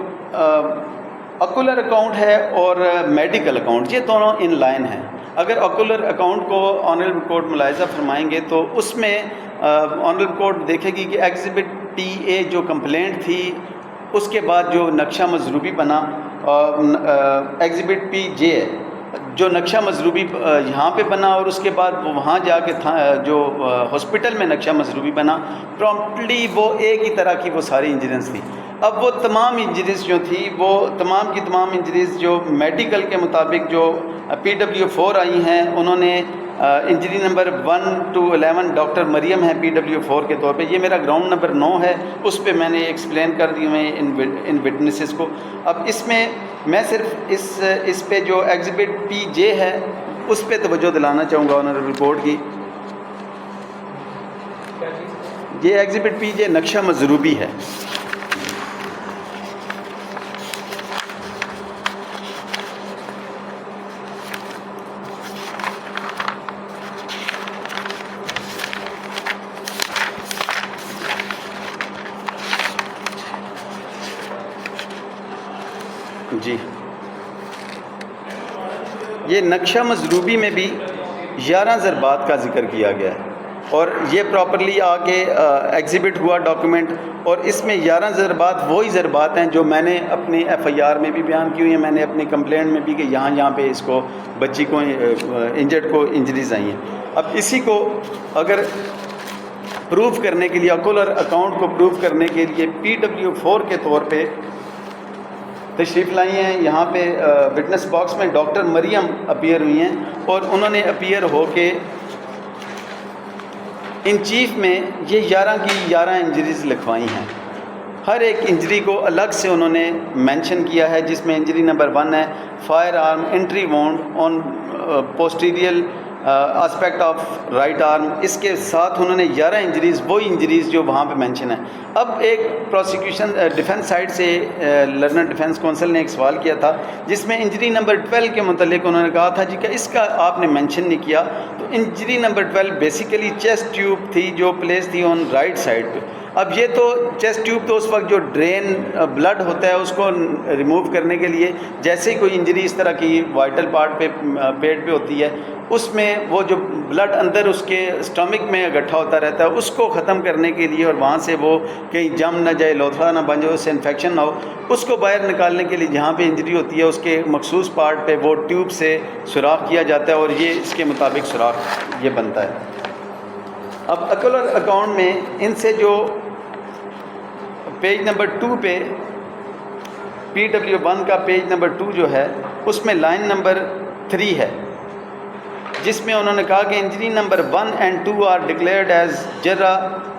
اوکولر اکاؤنٹ ہے اور میڈیکل اکاؤنٹ, یہ دونوں ان لائن ہیں. اگر اوکولر اکاؤنٹ کو آنریبل کورٹ ملاحظہ فرمائیں گے تو اس میں آنریبل کورٹ دیکھے گی کہ ایگزیبٹ PA جو کمپلینٹ تھی اس کے بعد جو نقشہ مضروبی بنا, ایگزیبٹ PJ ہے, جو نقشہ مضروبی یہاں پہ بنا اور اس کے بعد وہ وہاں جا کے جو ہاسپٹل میں نقشہ مضروبی بنا، پرومپٹلی وہ ایک ہی طرح کی وہ ساری انجریز تھی۔ اب وہ تمام انجریز جو تھی، وہ تمام کی تمام انجریز جو میڈیکل کے مطابق جو PW4 آئی ہیں، انہوں نے انجری نمبر 1 to 11 ڈاکٹر مریم ہے PW4 کے طور پہ۔ یہ میرا گراؤنڈ نمبر 9 ہے، اس پہ میں نے ایکسپلین کر دی میں ان وٹنسز کو۔ اب اس میں میں صرف اس پہ جو ایگزیبٹ PJ ہے اس پہ توجہ دلانا چاہوں گا آنریبل کورٹ کی۔ یہ ایگزیبٹ PJ نقشہ مضروبی ہے۔ جی، یہ نقشہ مضروبی میں بھی 11 ضربات کا ذکر کیا گیا ہے، اور یہ پراپرلی آ کے ایگزیبٹ ہوا ڈاکیومنٹ، اور اس میں 11 ضربات وہی ضربات ہیں جو میں نے اپنی FIR میں بھی بیان کی ہوئی ہیں، میں نے اپنی کمپلینٹ میں بھی کہ یہاں پہ اس کو بچی کو انجرڈ کو انجریز آئی ہیں۔ اب اسی کو اگر پروف کرنے کے لیے، اکولر اکاؤنٹ کو پروف کرنے کے لیے PW4 کے طور پہ تشریف لائی ہیں، یہاں پہ وٹنس باکس میں ڈاکٹر مریم اپیئر ہوئی ہیں، اور انہوں نے اپیئر ہو کے ان چیف میں یہ 11 کی 11 انجریز لکھوائی ہیں۔ ہر ایک انجری کو الگ سے انہوں نے مینشن کیا ہے، جس میں انجری نمبر 1 ہے firearm entry wound on posterior aspect of right arm. اس کے ساتھ انہوں نے 11 انجریز، وہی انجریز جو وہاں پہ مینشن ہے۔ اب ایک پروسیکیوشن ڈیفنس سائڈ سے لرنر ڈیفنس کونسل نے ایک سوال کیا تھا، جس میں انجری نمبر 12 کے متعلق انہوں نے کہا تھا جی کہ اس کا آپ نے مینشن نہیں کیا۔ تو injury number 12 basically chest tube تھی جو پلیس تھی آن رائٹ سائڈ پہ۔ اب یہ تو چیسٹ ٹیوب تو اس وقت جو ڈرین بلڈ ہوتا ہے اس کو ریموو کرنے کے لیے، جیسے ہی کوئی انجری اس طرح کی وائٹل پارٹ پہ پیٹ پہ ہوتی ہے، اس میں وہ جو بلڈ اندر اس کے اسٹمک میں اکٹھا ہوتا رہتا ہے، اس کو ختم کرنے کے لیے، اور وہاں سے وہ کہیں جم نہ جائے، لوتھڑا نہ بن جائے، اس سے انفیکشن نہ ہو، اس کو باہر نکالنے کے لیے جہاں پہ انجری ہوتی ہے اس کے مخصوص پارٹ پہ وہ ٹیوب سے سوراخ کیا جاتا ہے، اور یہ اس کے مطابق سوراخ یہ بنتا ہے۔ اب اکولر اکاؤنٹ میں ان سے جو پیج نمبر 2 پہ PW1 کا پیج نمبر 2 جو ہے، اس میں لائن نمبر 3 ہے، جس میں انہوں نے کہا کہ injury number 1 and 2 are declared as جرہ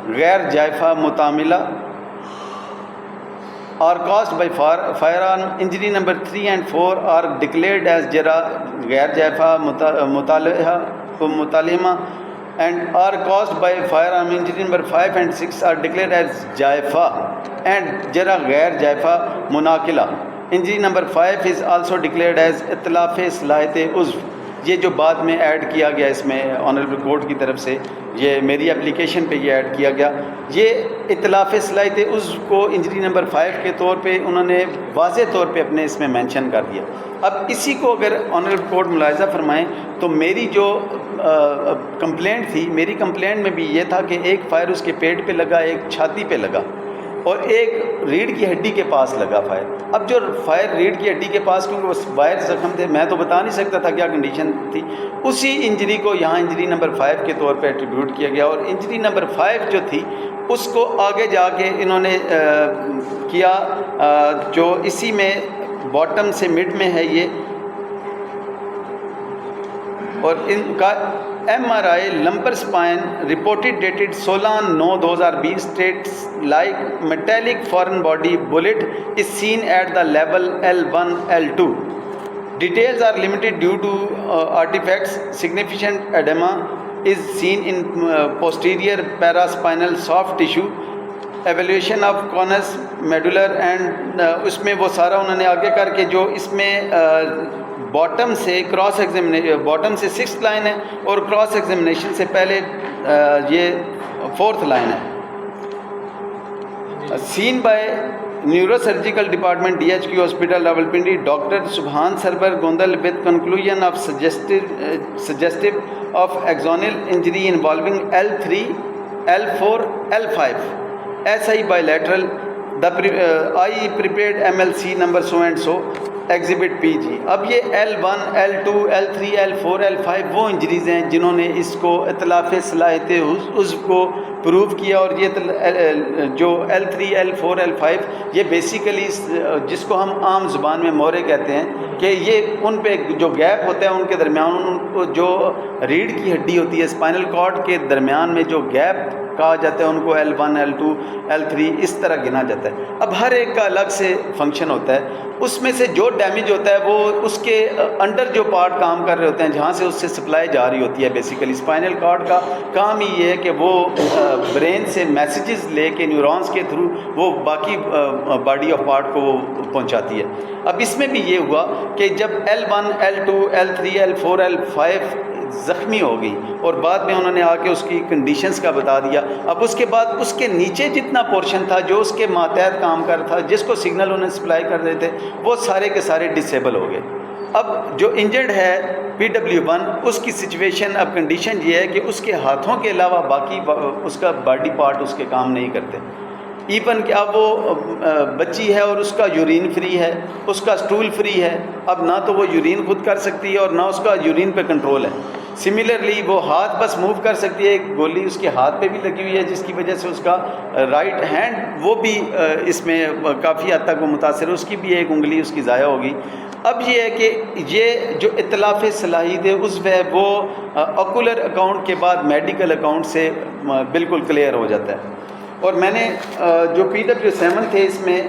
غیر جائفہ متعاملہ اور caused by firearm. Injury number 3 and 4 are declared as جرہ غیر جائفہ متعلمہ and are caused by firearm. Injury number 5 and 6 are declared as jaifa and jara ghair jaifa munakila. Injury number 5 is also declared as اطلاف صلاحیت عضو۔ یہ جو بعد میں add کیا گیا اس میں آنریبل کورٹ کی طرف سے، یہ میری اپلیکیشن پہ یہ ایڈ کیا گیا، یہ اطلاف صلاحیت عضو کو انجری نمبر 5 کے طور پہ انہوں نے واضح طور پہ اپنے اس میں مینشن کر دیا۔ اب اسی کو اگر آنریبل کورٹ ملاحظہ فرمائیں تو میری جو کمپلینٹ تھی، میری کمپلینٹ میں بھی یہ تھا کہ ایک فائر اس کے پیٹ پہ لگا، ایک چھاتی پہ لگا، اور ایک ریڑھ کی ہڈی کے پاس لگا فائر۔ اب جو فائر ریڑھ کی ہڈی کے پاس، کیونکہ وہ وائر زخم تھے، میں تو بتا نہیں سکتا تھا کیا کنڈیشن تھی، اسی انجری کو یہاں انجری نمبر 5 کے طور پہ ایٹریبیوٹ کیا گیا، اور انجری نمبر 5 جو تھی اس کو آگے جا کے انہوں نے کیا، جو اسی میں باٹم سے مڈ میں ہے یہ، اور ان کا MRI lumbar spine reported dated 16/9/2020 states like metallic foreign body bullet is seen at the level L1 L2. Details are limited due to artifacts. Significant edema is seen in posterior paraspinal soft tissue. Evaluation of conus medular and اس میں وہ سارا انہوں نے آگے کر کے جو اس میں باٹم سے کراس ایگزامینیشن، باٹم سے 6th لائن ہے اور کراس ایگزامینیشن سے پہلے یہ 4th لائن ہے۔ Seen by neuro surgical department DHQ hospital Rawalpindi doctor Subhan Sarwar Gondal with conclusion of suggestive of axonal injury involving L3, L4, L5. SI bilateral. The I prepared MLC number so and so. Exhibit P G. اب یہ L1 L2 L3 L4 L5 وہ injuries ہیں جنہوں نے اس کو اطلاف صلاحیت عضو کو پروو کیا, اور یہ جو L3 L4 L5 یہ بیسیکلی جس کو ہم عام زبان میں مورے کہتے ہیں کہ یہ ان پہ جو گیپ ہوتا ہے ان کے درمیان, ان کو جو ریڑھ کی ہڈی ہوتی ہے اسپائنل کارڈ کے درمیان میں جو گیپ کہا جاتا ہے ان کو L1 L2 L3 اس طرح گنا جاتا ہے. اب ہر ایک کا الگ سے فنکشن ہوتا ہے, اس میں سے جو ڈیمیج ہوتا ہے وہ اس کے انڈر جو پارٹ کام کر رہے ہوتے ہیں جہاں سے اس سے سپلائی جاری ہوتی ہے. بیسیکلی اسپائنل کارڈ کا کام ہی یہ ہے کہ وہ برین سے میسیجز لے کے نیورونز کے تھرو وہ باقی باڈی آف پارٹ کو وہ پہنچاتی ہے. اب اس میں بھی یہ ہوا کہ جب L1 L2 L3 L4 L5 زخمی ہو گئی اور بعد میں انہوں نے آ کے اس کی کنڈیشنز کا بتا دیا, اب اس کے بعد اس کے نیچے جتنا پورشن تھا جو اس کے ماتحت کام کر تھا جس کو سگنل انہیں سپلائی کر رہے تھے وہ سارے کے سارے ڈسیبل ہو گئے. اب جو انجرڈ ہے PW1 اس کی سچویشن اب کنڈیشن یہ ہے کہ اس کے ہاتھوں کے علاوہ باقی اس کا باڈی پارٹ اس کے کام نہیں کرتے. ایون کہ اب وہ بچی ہے اور اس کا یورین فری ہے, اس کا سٹول فری ہے, اب نہ تو وہ یورین خود کر سکتی ہے اور نہ اس کا یورین پہ کنٹرول ہے. سملرلی وہ ہاتھ بس موو کر سکتی ہے, ایک گولی اس کے ہاتھ پہ بھی لگی ہوئی ہے جس کی وجہ سے اس کا رائٹ ہینڈ وہ بھی اس میں کافی حد تک وہ متاثر ہے, اس کی بھی ایک انگلی اس کی ضائع ہوگی. اب یہ ہے کہ یہ جو اطلاف صلاحیت عضو ہے وہ اوکولر اکاؤنٹ کے بعد میڈیکل اکاؤنٹ سے بالکل کلیئر ہو جاتا ہے. اور میں نے جو PW7 تھے اس میں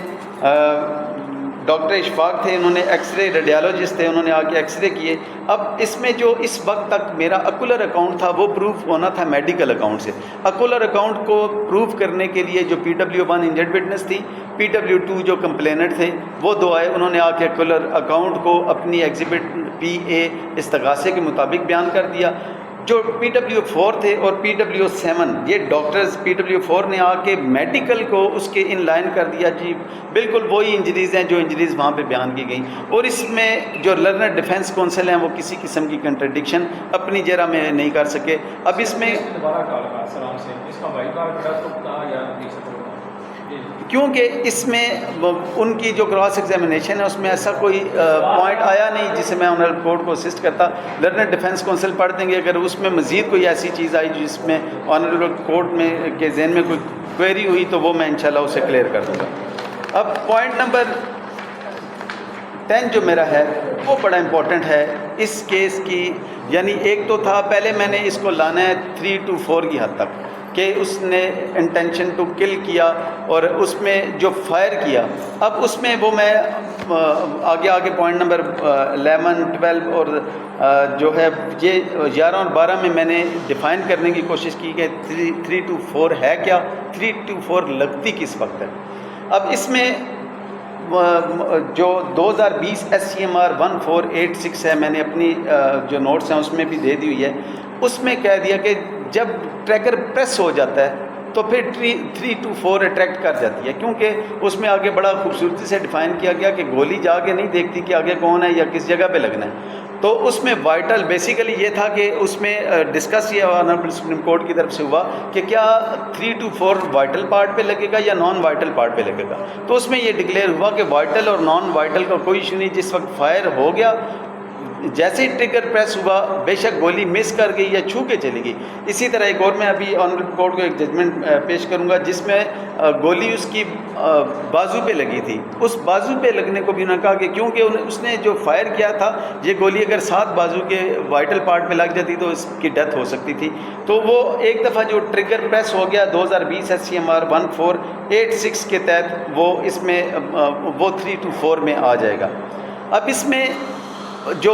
ڈاکٹر اشفاق تھے, انہوں نے ایکس رے ریڈیالوجسٹ تھے, انہوں نے آ کے ایکس رے کیے. اب اس میں جو اس وقت تک میرا اکولر اکاؤنٹ تھا وہ پروف ہونا تھا میڈیکل اکاؤنٹ سے. اکولر اکاؤنٹ کو پروف کرنے کے لیے جو PW1 انجرڈ وٹنس تھی, PW2 جو کمپلیننٹ تھے وہ دو آئے, انہوں نے آ کے اکولر اکاؤنٹ کو اپنی ایگزیبٹ PA استغاثے کے مطابق بیان کر دیا. جو PW4 تھے اور PW7 یہ ڈاکٹرز PW4 نے آ کے میڈیکل کو اس کے ان لائن کر دیا, جی بالکل وہی انجریز ہیں جو انجریز وہاں پہ بیان کی گئیں. اور اس میں جو لرنر ڈیفنس کونسل ہیں وہ کسی قسم کی کنٹرڈکشن اپنی جرہ میں نہیں کر سکے. اب اس میں کیونکہ اس میں ان کی جو کراس ایگزامینیشن ہے اس میں ایسا کوئی پوائنٹ آیا نہیں جسے میں آنریبل کورٹ کو اسسٹ کرتا. لرنر ڈیفنس کونسل پڑھ دیں گے, اگر اس میں مزید کوئی ایسی چیز آئی جس میں آنریبل کورٹ میں کے ذہن میں کوئی کوئری ہوئی تو وہ میں انشاءاللہ اسے کلیئر کر دوں گا. اب پوائنٹ نمبر 10 جو میرا ہے وہ بڑا امپورٹنٹ ہے اس کیس کی, یعنی ایک تو تھا پہلے میں نے اس کو لانا ہے 3 to 4 کی حد تک کہ اس نے انٹینشن ٹو کل کیا اور اس میں جو فائر کیا. اب اس میں وہ میں آگے پوائنٹ نمبر 11 12 اور جو ہے یہ 11 اور 12 میں نے ڈیفائن کرنے کی کوشش کی کہ 3 to 4 ہے کیا, 3 to 4 لگتی کس وقت ہے. اب اس میں جو 2020 SCMR 1486 ہے, میں نے اپنی جو نوٹس ہیں اس میں بھی دے دی ہوئی ہے, اس میں کہہ دیا کہ جب ٹریکر پریس ہو جاتا ہے تو پھر 3 to 4 اٹریکٹ کر جاتی ہے, کیونکہ اس میں آگے بڑا خوبصورتی سے ڈیفائن کیا گیا کہ گولی جا کے نہیں دیکھتی کہ آگے کون ہے یا کس جگہ پہ لگنا ہے. تو اس میں وائٹل بیسیکلی یہ تھا کہ اس میں ڈسکس یہ آنریبل سپریم کورٹ کی طرف سے ہوا کہ کیا 3 to 4 وائٹل پارٹ پہ لگے گا یا نان وائٹل پارٹ پہ لگے گا. تو اس میں یہ ڈکلیئر ہوا کہ وائٹل اور نان وائٹل کا کوئی ایشو نہیں. جس وقت فائر ہو گیا جیسے ہی ٹریگر پریس ہوا بے شک گولی مس کر گئی یا چھو کے چلی گئی. اسی طرح ایک اور میں ابھی آنریبل کورٹ کو ایک ججمنٹ پیش کروں گا جس میں گولی اس کی بازو پہ لگی تھی. اس بازو پہ لگنے کو بھی انہوں نے کہا کہ کیونکہ اس نے جو فائر کیا تھا یہ گولی اگر 7 بازو کے وائٹل پارٹ پہ لگ جاتی تو اس کی ڈیتھ ہو سکتی تھی. تو وہ ایک دفعہ جو ٹریگر پریس ہو گیا 2020 SCMR 1486 کے تحت وہ اس میں وہ 3 to 4 میں آ جائے گا. اب اس میں جو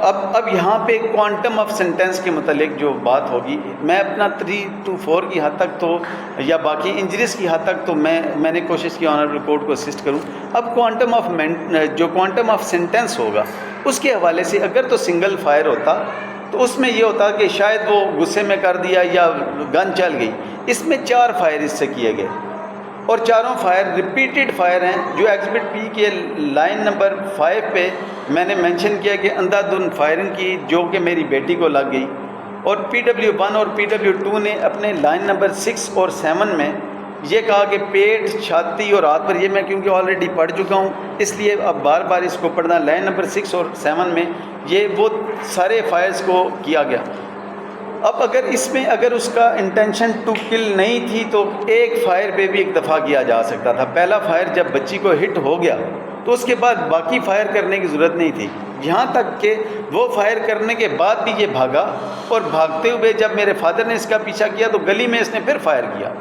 اب یہاں پہ کوانٹم آف سینٹینس کے متعلق جو بات ہوگی, میں اپنا 3 to 4 کی حد تک تو یا باقی انجریز کی حد تک تو میں نے کوشش کی آنریبل کورٹ کو اسسٹ کروں. اب کوانٹم آف سینٹینس ہوگا اس کے حوالے سے اگر تو سنگل فائر ہوتا تو اس میں یہ ہوتا کہ شاید وہ غصے میں کر دیا یا گن چل گئی. اس میں 4 فائر اس سے کیے گئے اور چاروں فائر ریپیٹڈ فائر ہیں. جو ایگزبٹ پی کے لائن نمبر 5 پہ میں نے مینشن کیا کہ اندھا دھند فائرنگ کی جو کہ میری بیٹی کو لگ گئی, اور PW1 اور PW2 نے اپنے لائن نمبر 6 اور 7 میں یہ کہا کہ پیٹ، چھاتی اور ہاتھ پر، یہ میں کیونکہ آلریڈی پڑھ چکا ہوں اس لیے اب بار بار اس کو پڑھنا. لائن نمبر 6 اور 7 میں یہ وہ سارے فائرز کو کیا گیا. اب اگر اس کا انٹینشن ٹو کل نہیں تھی تو ایک فائر پہ بھی ایک دفعہ کیا جا سکتا تھا. پہلا فائر جب بچی کو ہٹ ہو گیا تو اس کے بعد باقی فائر کرنے کی ضرورت نہیں تھی، یہاں تک کہ وہ فائر کرنے کے بعد بھی یہ بھاگا، اور بھاگتے ہوئے جب میرے فادر نے اس کا پیچھا کیا تو گلی میں اس نے پھر فائر کیا،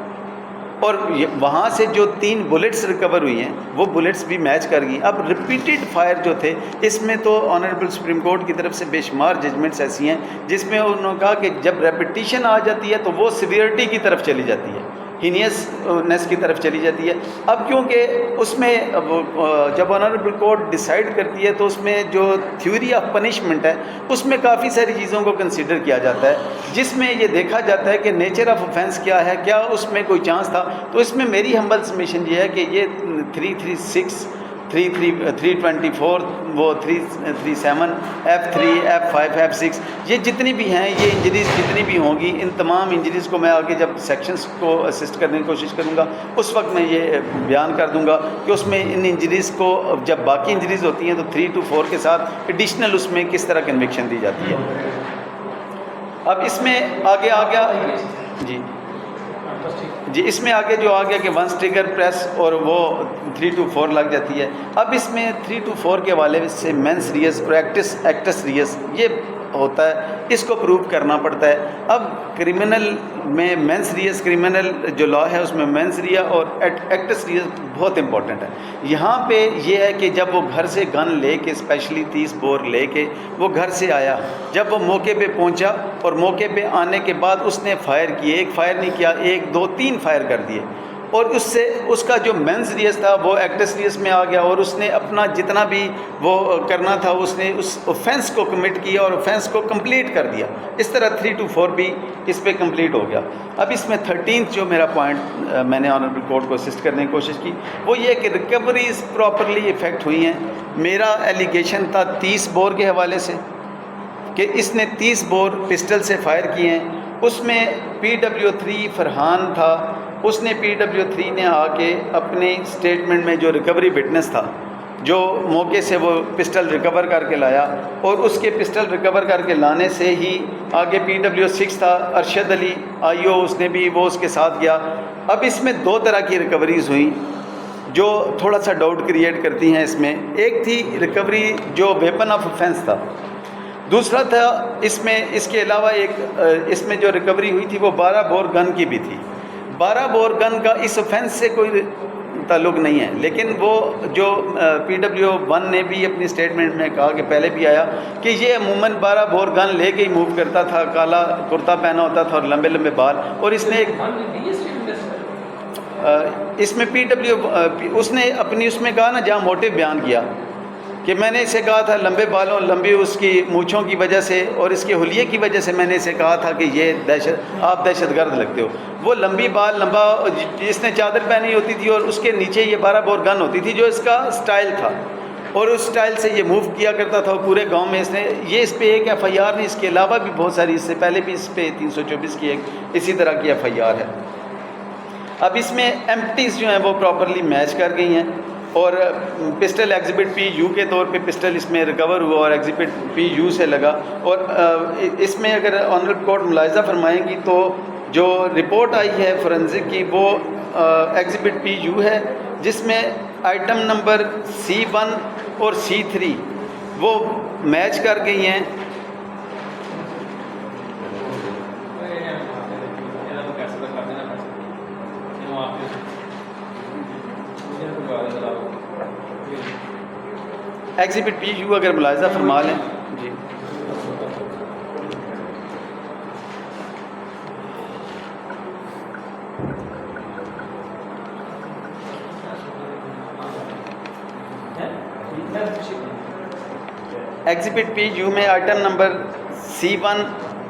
اور وہاں سے جو 3 بلٹس ریکور ہوئی ہیں وہ بلٹس بھی میچ کر گئی. اب ریپیٹڈ فائر جو تھے اس میں تو آنریبل سپریم کورٹ کی طرف سے بے شمار ججمنٹس ایسی ہیں جس میں انہوں نے کہا کہ جب ریپیٹیشن آ جاتی ہے تو وہ سیویرٹی کی طرف چلی جاتی ہے، ہینیسنیس کی طرف چلی جاتی ہے. اب کیونکہ اس میں جب آنریبل کورٹ ڈیسائیڈ کرتی ہے تو اس میں جو تھیوری آف پنشمنٹ ہے اس میں کافی ساری چیزوں کو کنسیڈر کیا جاتا ہے، جس میں یہ دیکھا جاتا ہے کہ نیچر آف آفینس کیا ہے، کیا اس میں کوئی چانس تھا. تو اس میں میری ہمبل سبمیشن یہ ہے کہ یہ 336 324 وہ 337 F3 F5 F6 یہ جتنی بھی ہیں، یہ انجریز جتنی بھی ہوں گی، ان تمام انجریز کو میں آگے جب سیکشنز کو اسسٹ کرنے کی کوشش کروں گا اس وقت میں یہ بیان کر دوں گا کہ اس میں ان انجریز کو جب باقی انجریز ہوتی ہیں تو 3 to 4 کے ساتھ ایڈیشنل اس میں کس طرح کنوکشن دی جاتی ہے. اب اس میں آگے آ گیا جی اس میں آگے جو آ گیا کہ ونس ٹریگر پریس اور وہ 3 to 4 لگ جاتی ہے. اب اس میں 3 to 4 کے حوالے سے مینس ریس اور ایکٹس ریس یہ ہوتا ہے، اس کو پروو کرنا پڑتا ہے. اب کرمنل میں مینس ریس کرمنل جو لا ہے اس میں مینس ریا اور ایکٹس ریس بہت امپورٹنٹ ہے. یہاں پہ یہ ہے کہ جب وہ گھر سے گن لے کے اسپیشلی 30 بور لے کے وہ گھر سے آیا، جب وہ موقع پہ پہنچا اور موقع پہ آنے کے بعد اس نے فائر کیے، ایک فائر نہیں کیا، 1 2 3 فائر کر دیے، اور اس سے اس کا جو مینس ریس تھا وہ ایکٹس ریس میں آ گیا، اور اس نے اپنا جتنا بھی وہ کرنا تھا اس نے اس اوفینس کو کمٹ کیا اور اوفینس کو کمپلیٹ کر دیا. اس طرح 3 to 4 بھی اس پہ کمپلیٹ ہو گیا. اب اس میں 13th جو میرا پوائنٹ میں نے آنریبل کورٹ کو اسسٹ کرنے کی کوشش کی وہ یہ کہ ریکوریز پراپرلی افیکٹ ہوئی ہیں. میرا ایلیگیشن تھا 30 بور کے حوالے سے کہ اس نے 30 بور پسٹل سے فائر کیے ہیں. اس میں PW3 فرحان تھا، اس نے PW3 نے آ کے اپنے اسٹیٹمنٹ میں جو ریکوری وٹنس تھا جو موقع سے وہ پسٹل ریکور کر کے لایا، اور اس کے پسٹل ریکور کر کے لانے سے ہی آگے PW6 تھا ارشد علی IO اس نے بھی وہ اس کے ساتھ گیا. اب اس میں 2 طرح کی ریکوریز ہوئیں جو تھوڑا سا ڈاؤٹ کریٹ کرتی ہیں. اس میں ایک تھی ریکوری جو ویپن آف آفینس تھا، دوسرا تھا اس کے علاوہ ایک اس میں جو ریکوری ہوئی تھی وہ 12 بور گن کی بھی تھی. 12 بور گن کا اس آفینس سے کوئی تعلق نہیں ہے، لیکن وہ جو PW1 نے بھی اپنی اسٹیٹمنٹ میں کہا کہ پہلے بھی آیا کہ یہ عموماً 12 بور گن لے کے ہی موو کرتا تھا، کالا کرتا پہنا ہوتا تھا اور لمبے لمبے بال، اور اس نے ایک اس میں اس نے اپنی اس میں کہا نا جہاں موٹیو بیان کیا کہ میں نے اسے کہا تھا لمبے بالوں لمبی اس کی مونچھوں کی وجہ سے اور اس کے حلیے کی وجہ سے میں نے اسے کہا تھا کہ یہ آپ دہشت گرد لگتے ہو. وہ لمبی بال لمبا اس نے چادر پہنی ہوتی تھی اور اس کے نیچے یہ 12 بور گن ہوتی تھی جو اس کا سٹائل تھا، اور اس سٹائل سے یہ موو کیا کرتا تھا پورے گاؤں میں. اس پہ ایک FIR نہیں، اس کے علاوہ بھی بہت ساری، اس سے پہلے بھی اس پہ 324 کی ایک اسی طرح کی FIR ہے. اب اس میں ایمپٹیز جو ہیں وہ پراپرلی میچ کر گئی ہیں، اور پسٹل ایگزیبٹ PU کے طور پہ پسٹل اس میں ریکور ہوا اور ایگزیبٹ PU سے لگا. اور اس میں اگر آنریبل کورٹ ملاحظہ فرمائیں گی تو جو رپورٹ آئی ہے فورنزک کی وہ ایگزیبٹ PU ہے، جس میں آئٹم نمبر C1 اور C3 وہ میچ کر گئی ہیں. ایگزیبٹ PU اگر ملاحظہ فرما لیں جی. ایگزیبٹ PU میں item number C1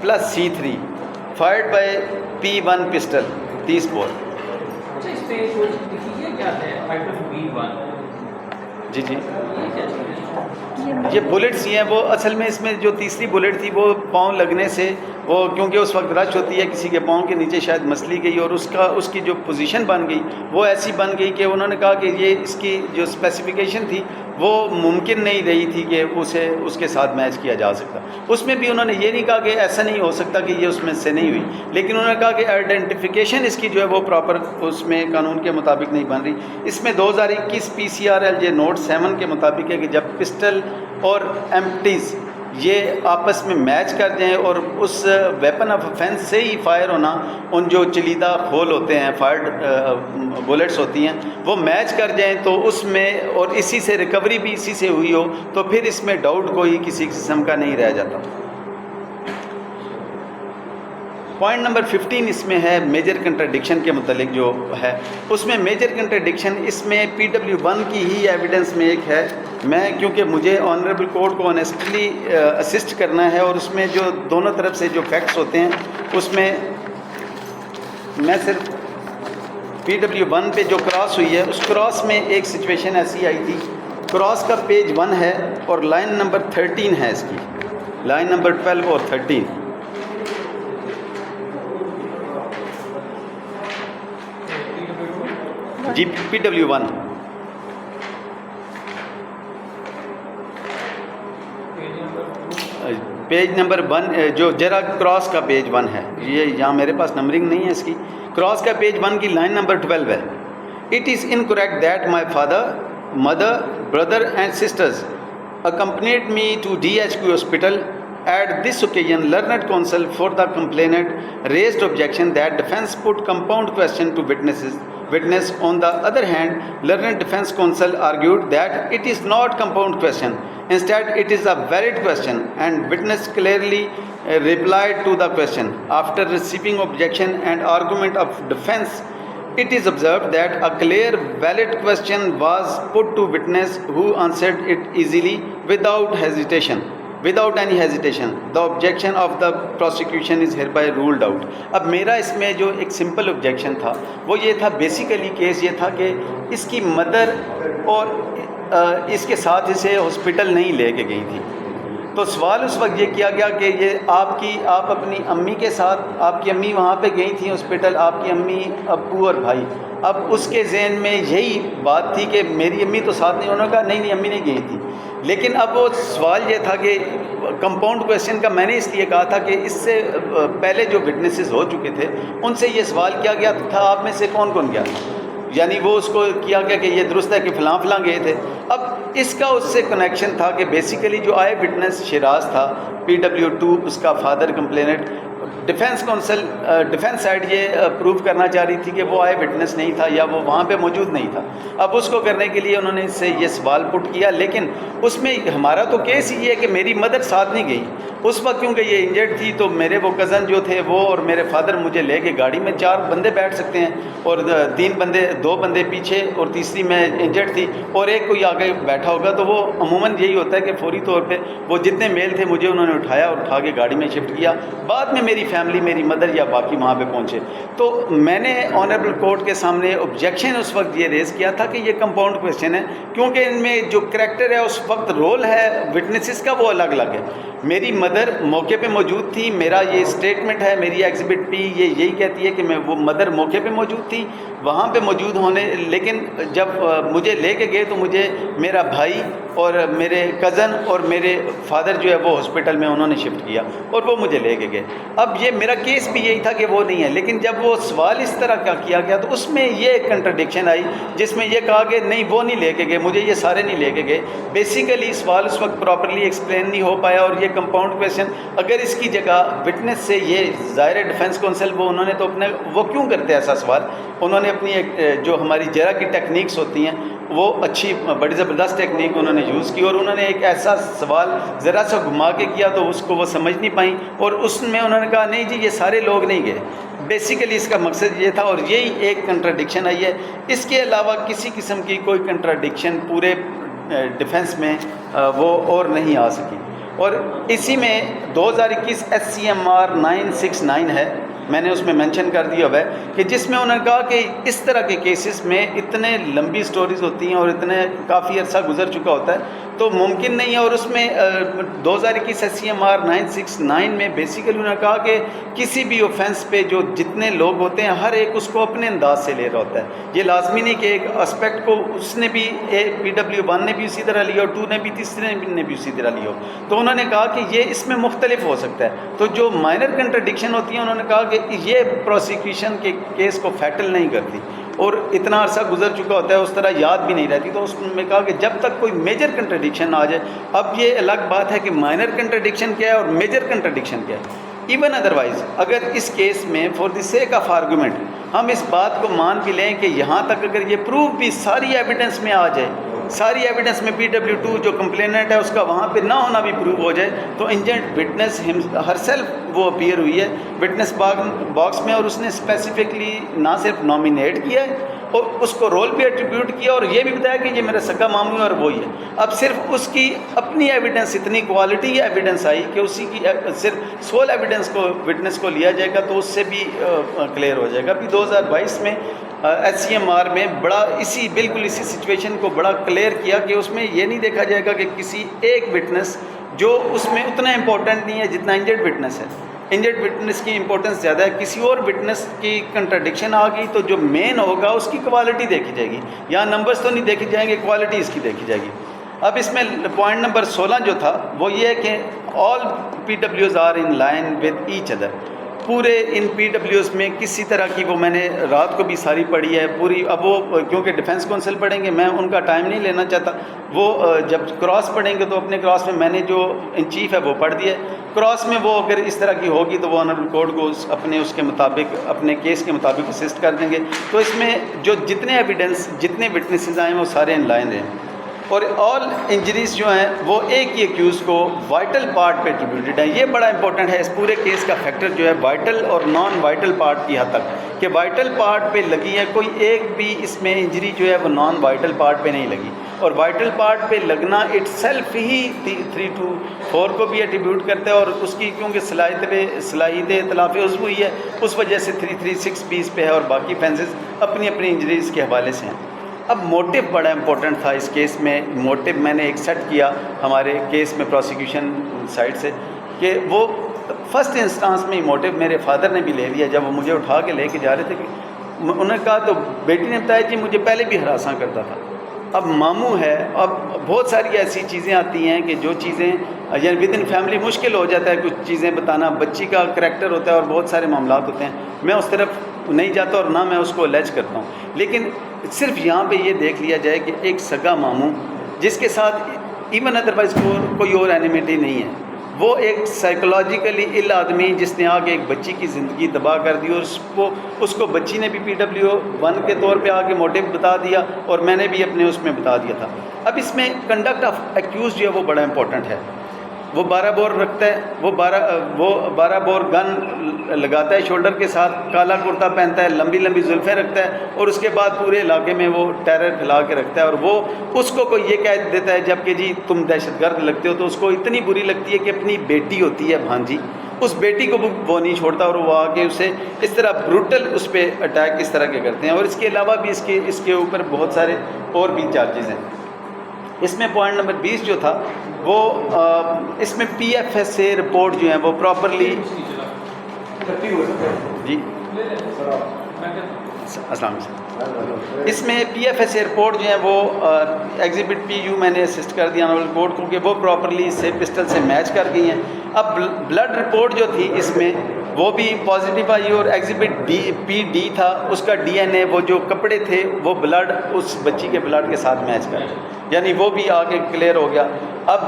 + C3 fired by P1 pistol 30 bore. جی یہ بلٹس ہی ہیں وہ اصل میں. اس میں جو تیسری بلٹ تھی وہ پاؤں لگنے سے وہ کیونکہ اس وقت رش ہوتی ہے، کسی کے پاؤں کے نیچے شاید مسلی گئی اور اس کی جو پوزیشن بن گئی وہ ایسی بن گئی کہ انہوں نے کہا کہ یہ اس کی جو اسپیسیفیکیشن تھی وہ ممکن نہیں رہی تھی کہ اس کے ساتھ میچ کیا جا سکتا۔ اس میں بھی انہوں نے یہ نہیں کہا کہ ایسا نہیں ہو سکتا کہ یہ اس میں سے نہیں ہوئی، لیکن انہوں نے کہا کہ آئیڈینٹیفیکیشن اس کی جو ہے وہ پراپر اس میں قانون کے مطابق نہیں بن رہی۔ اس میں 2021 PCRLJ نوٹ 7 کے مطابق ہے کہ جب پسٹل اور ایمپٹیز یہ آپس میں میچ کر جائیں اور اس ویپن آف افینس سے ہی فائر ہونا، ان جو چلیدہ کھول ہوتے ہیں، فائرڈ بلٹس ہوتی ہیں، وہ میچ کر جائیں تو اس میں اور اسی سے ریکوری بھی اسی سے ہوئی ہو تو پھر اس میں ڈاؤٹ کوئی کسی قسم کا نہیں رہ جاتا۔ پوائنٹ نمبر 15 اس میں ہے میجر کنٹراڈکشن کے متعلق جو ہے، اس میں میجر کنٹراڈکشن اس میں PW1 کی ہی ایویڈنس میں ایک ہے۔ میں کیونکہ مجھے آنریبل کورٹ کو آنیسٹلی اسسٹ کرنا ہے اور اس میں جو دونوں طرف سے جو فیکٹس ہوتے ہیں اس میں میں صرف PW1 پہ جو کراس ہوئی ہے اس کراس میں ایک سچویشن ایسی آئی تھی، کراس کا پیج 1 ہے اور لائن نمبر 13 ہے، اس کی لائن نمبر 12 اور 13 جی PW1 پیج نمبر 1 جو جرا کراس کا پیج 1 ہے، یہ یہاں میرے پاس نمبرنگ نہیں ہے اس کی، کراس کا پیج 1 کی لائن نمبر 12 ہے۔ It is incorrect that my father, mother, brother and sisters accompanied me to DHQ hospital. At this occasion, learned counsel for the complainant raised objection that defense put compound question to witness. On the other hand, learned defense counsel argued that it is not compound question. Instead, it is a valid question, and witness clearly replied to the question. After receiving objection and argument of defense, it is observed that a clear, valid question was put to witness, who answered it easily without any hesitation. The objection of the prosecution is hereby ruled out. اب میرا اس میں جو ایک simple objection تھا وہ یہ تھا، basically case یہ تھا کہ اس کی مدر اور اس کے ساتھ اسے ہاسپٹل نہیں لے کے گئی تھی، تو سوال اس وقت یہ کیا گیا کہ یہ آپ اپنی امی کے ساتھ، آپ کی امی وہاں پہ گئی تھیں ہاسپٹل، آپ کی امی، ابو اور بھائی، اب اس کے ذہن میں یہی بات تھی کہ میری امی تو ساتھ نہیں، انہوں نے کہا نہیں امی نہیں گئی تھی، لیکن اب وہ سوال یہ تھا کہ کمپاؤنڈ کویسچن کا میں نے اس لیے کہا تھا کہ اس سے پہلے جو وٹنسز ہو چکے تھے ان سے یہ سوال کیا گیا تھا آپ میں سے کون کون گیا تھا، یعنی وہ اس کو کیا گیا کہ یہ درست ہے کہ فلاں فلاں گئے تھے۔ اب اس کا اس سے کنیکشن تھا کہ بیسیکلی جو آئے وٹنس شیراز تھا، PW2 اس کا father complainant, defence council defence side یہ پروو کرنا چاہ رہی تھی کہ وہ آئے وٹنس نہیں تھا یا وہ وہاں پہ موجود نہیں تھا۔ اب اس کو کرنے کے لیے انہوں نے اس سے یہ سوال پٹ کیا، لیکن اس میں ہمارا تو کیس یہ ہے کہ میری مدر ساتھ نہیں گئی اس وقت، کیونکہ یہ انجرڈ تھی، تو میرے وہ کزن جو تھے وہ اور میرے فادر مجھے لے کے گاڑی میں 4 بندے بیٹھ سکتے ہیں اور 2 بندے پیچھے اور تیسری میں انجرڈ تھی اور ایک کوئی آگے بیٹھا ہوگا، تو وہ عموماً یہی ہوتا ہے کہ فوری طور پہ وہ جتنے میل تھے مجھے انہوں نے اٹھایا اور اٹھا کے گاڑی میں شفٹ کیا، بعد میں میری فیملی، میری مدر یا باقی وہاں پہ پہنچے۔ تو میں نے آنریبل کورٹ کے سامنے آبجیکشن اس وقت یہ ریز کیا تھا کہ یہ کمپاؤنڈ کویسچن ہے، کیونکہ ان میں جو کریکٹر ہے اس وقت رول ہے وٹنسز کا وہ الگ الگ ہے۔ میری مدر موقع پہ موجود تھی، میرا یہ اسٹیٹمنٹ ہے، میری ایگزبٹ پی یہی کہتی ہے کہ میں وہ مدر موقع پہ موجود تھی، وہاں پہ موجود ہونے، لیکن جب مجھے لے کے گئے تو مجھے میرا بھائی اور میرے کزن اور میرے فادر جو ہے وہ ہاسپٹل میں انہوں نے شفٹ کیا اور وہ مجھے لے کے گئے۔ اب یہ میرا کیس بھی یہی تھا کہ وہ نہیں ہے، لیکن جب وہ سوال اس طرح کا کیا گیا تو اس میں یہ ایک کنٹرڈکشن آئی جس میں یہ کہا کہ نہیں وہ نہیں لے کے گئے، مجھے یہ سارے نہیں لے کے گئے۔ بیسیکلی سوال اس وقت پراپرلی ایکسپلین نہیں ہو پایا، اور یہ کمپاؤنڈ کویسچن اگر اس کی جگہ وٹنس سے یہ ظاہر ڈیفنس کونسل وہ انہوں نے تو اپنے وہ کیوں کرتے ہیں ایسا سوال، انہوں نے اپنی ایک جو ہماری جرا کی ٹیکنیکس ہوتی ہیں وہ اچھی بڑی زبردست ٹیکنیک انہوں نے یوز کی، اور انہوں نے ایک ایسا سوال ذرا سا گھما کے کیا تو اس کو وہ سمجھ نہیں پائیں، اور اس میں انہوں نے کہا نہیں جی یہ سارے لوگ نہیں گئے۔ بیسیکلی اس کا مقصد یہ تھا، اور یہی ایک کنٹراڈکشن آئی ہے، اس کے علاوہ کسی قسم کی کوئی کنٹراڈکشن پورے ڈیفنس میں وہ اور نہیں آ سکی۔ اور اسی میں 2021 SCMR 969 ہے، میں نے اس میں مینشن کر دیا ہوا ہے کہ جس میں انہوں نے کہا کہ اس طرح کے کیسز میں اتنے لمبی سٹوریز ہوتی ہیں اور اتنے کافی عرصہ گزر چکا ہوتا ہے، تو ممکن نہیں ہے. اور اس میں 2021 SCMR 969 میں بیسیکلی انہوں نے کہا کہ کسی بھی اوفینس پہ جو جتنے لوگ ہوتے ہیں ہر ایک اس کو اپنے انداز سے لے رہا ہوتا ہے. یہ لازمی نہیں کہ ایک اسپیکٹ کو اس نے بھی PW1 نے بھی اسی طرح لیا اور 2 نے بھی تیسرے نے بھی اسی طرح لیا ہو. تو انہوں نے کہا کہ یہ اس میں مختلف ہو سکتا ہے. تو جو مائنر کنٹرڈکشن ہوتی ہیں انہوں نے کہا کہ یہ پروسیکیوشن کے کیس کو فیٹل نہیں کرتی اور اتنا عرصہ گزر چکا ہوتا ہے اس طرح یاد بھی نہیں رہتی. تو اس میں کہا کہ جب تک کوئی میجر کنٹرڈکشن آ جائے. اب یہ الگ بات ہے کہ مائنر کنٹرڈکشن کیا ہے اور میجر کنٹرڈکشن کیا ہے. ایون ادروائز اگر اس کیس میں for the sake of argument ہم اس بات کو مان بھی لیں کہ یہاں تک اگر یہ پروف بھی ساری ایویڈنس میں آ جائے, ساری ایویڈنس میں PW2 جو کمپلیننٹ ہے اس کا وہاں پہ نہ ہونا بھی پروو ہو جائے, تو انجنٹ وٹنس ہر سیلف وہ اپیئر ہوئی ہے وٹنس باکس میں اور اس نے اسپیسیفکلی نہ صرف نامینیٹ کیا ہے اور اس کو رول بھی ایٹریبیوٹ کیا اور یہ بھی بتایا کہ یہ میرا سگا ماموں ہے اور وہی ہے. اب صرف اس کی اپنی ایویڈنس اتنی کوالٹی ایویڈنس آئی کہ اسی کی صرف سول ایویڈنس کو وٹنس کو لیا جائے گا تو اس سے بھی کلیئر ہو جائے گا. ابھی 2022 میں SCMR میں بڑا بالکل اسی سچویشن کو بڑا کلیئر کیا کہ اس میں یہ نہیں دیکھا جائے گا کہ کسی ایک وٹنس جو اس میں اتنا امپورٹنٹ نہیں ہے جتنا انجرڈ وٹنس ہے. انجرڈ وٹنس کی امپورٹنس زیادہ ہے. کسی اور وٹنس کی کنٹرڈکشن آ گئی تو جو مین ہوگا اس کی کوالٹی دیکھی جائے گی. یہاں نمبرز تو نہیں دیکھے جائیں گے, کوالٹی اس کی دیکھی جائے گی. اب اس میں پوائنٹ نمبر 16 جو تھا وہ یہ ہے کہ all PWs are in line with each other. پورے ان PWs میں کسی طرح کی وہ میں نے رات کو بھی ساری پڑھی ہے پوری. اب وہ کیونکہ ڈیفنس کونسل پڑھیں گے میں ان کا ٹائم نہیں لینا چاہتا. وہ جب کراس پڑھیں گے تو اپنے کراس میں نے جو ان چیف ہے وہ پڑھ دیا ہے. کراس میں وہ اگر اس طرح کی ہوگی تو وہ آنریبل کورٹ کو اس کے مطابق اپنے کیس کے مطابق اسسٹ کر دیں گے. تو اس میں جو جتنے ایویڈنس جتنے وٹنسز آئے ہیں وہ سارے ان لائن رہیں. اور آل انجریز جو ہیں وہ ایک ہی ایکیوز کو وائٹل پارٹ پہ ایٹریبیوٹڈ ہیں. یہ بڑا امپورٹنٹ ہے اس پورے کیس کا فیکٹر جو ہے وائٹل اور نان وائٹل پارٹ کی حد تک کہ وائٹل پارٹ پہ لگی ہے. کوئی ایک بھی اس میں انجری جو ہے وہ نان وائٹل پارٹ پہ نہیں لگی. اور وائٹل پارٹ پہ لگنا اٹ سیلف ہی 3 to 4 کو بھی ایٹریبیوٹ کرتا ہے. اور اس کی کیونکہ صلاحیت اطلاف عضو ہوئی ہے اس وجہ سے 336 پیس پہ ہے اور باقی فینسز اپنی اپنی انجریز کے حوالے سے ہیں. اب موٹو بڑا امپورٹنٹ تھا اس کیس میں. موٹو میں نے ایک سیٹ کیا ہمارے کیس میں پروسیکیوشن سائڈ سے کہ وہ فرسٹ انسٹانس میں موٹو میرے فادر نے بھی لے لیا. جب وہ مجھے اٹھا کے لے کے جا رہے تھے کہ انہوں نے کہا تو بیٹی نے بتایا جی مجھے پہلے بھی ہراساں کرتا تھا. اب ماموں ہے. اب بہت ساری ایسی چیزیں آتی ہیں کہ جو چیزیں یعنی ود ان فیملی مشکل ہو جاتا ہے کچھ چیزیں بتانا. بچی کا کریکٹر ہوتا ہے اور بہت سارے معاملات ہوتے ہیں. میں اس طرف نہیں جاتا اور نہ میں اس کو الیج کرتا ہوں. لیکن صرف یہاں پہ یہ دیکھ لیا جائے کہ ایک سگا ماموں جس کے ساتھ ایون ادروائز کوئی اور اینیمیٹی نہیں ہے, وہ ایک سائیکولوجیکلی اِل آدمی جس نے آ کے ایک بچی کی زندگی تباہ کر دی. اور اس کو بچی نے بھی PW1 کے طور پہ آ کے موٹیو بتا دیا اور میں نے بھی اپنے اس میں بتا دیا تھا. اب اس میں کنڈکٹ آف ایکیوز جو ہے وہ بڑا امپورٹنٹ ہے. وہ 12 بور رکھتا ہے, وہ 12 بور گن لگاتا ہے شولڈر کے ساتھ, کالا کرتا پہنتا ہے, لمبی لمبی زلفیں رکھتا ہے اور اس کے بعد پورے علاقے میں وہ ٹیرر پھیلا کے رکھتا ہے. اور وہ اس کو کوئی یہ کہہ دیتا ہے جب کہ جی تم دہشت گرد لگتے ہو, تو اس کو اتنی بری لگتی ہے کہ اپنی بیٹی ہوتی ہے بھانجی, اس بیٹی کو وہ نہیں چھوڑتا اور وہ آ کے اسے اس طرح بروٹل اس پہ اٹیک اس طرح کے کرتے ہیں. اور اس کے علاوہ بھی اس کے اوپر بہت سارے اور بھی چارجز ہیں. اس میں پوائنٹ نمبر 20 جو تھا وہ اس میں PFSA رپورٹ جو ہیں وہ پراپرلی جی السلام علیکم. اس میں PFSA رپورٹ جو ہیں وہ ایگزیبٹ PU میں نے اسسٹ کر دیا آنریبل کورٹ کو کہ وہ پراپرلی سے پسٹل سے میچ کر گئی ہیں. اب بلڈ رپورٹ جو تھی اس میں وہ بھی پازیٹیو آئی اور ایگزیبٹ PD تھا, اس کا DNA وہ جو کپڑے تھے وہ بلڈ اس بچی کے بلڈ کے ساتھ میچ کر, یعنی وہ بھی آگے کلیئر ہو گیا. اب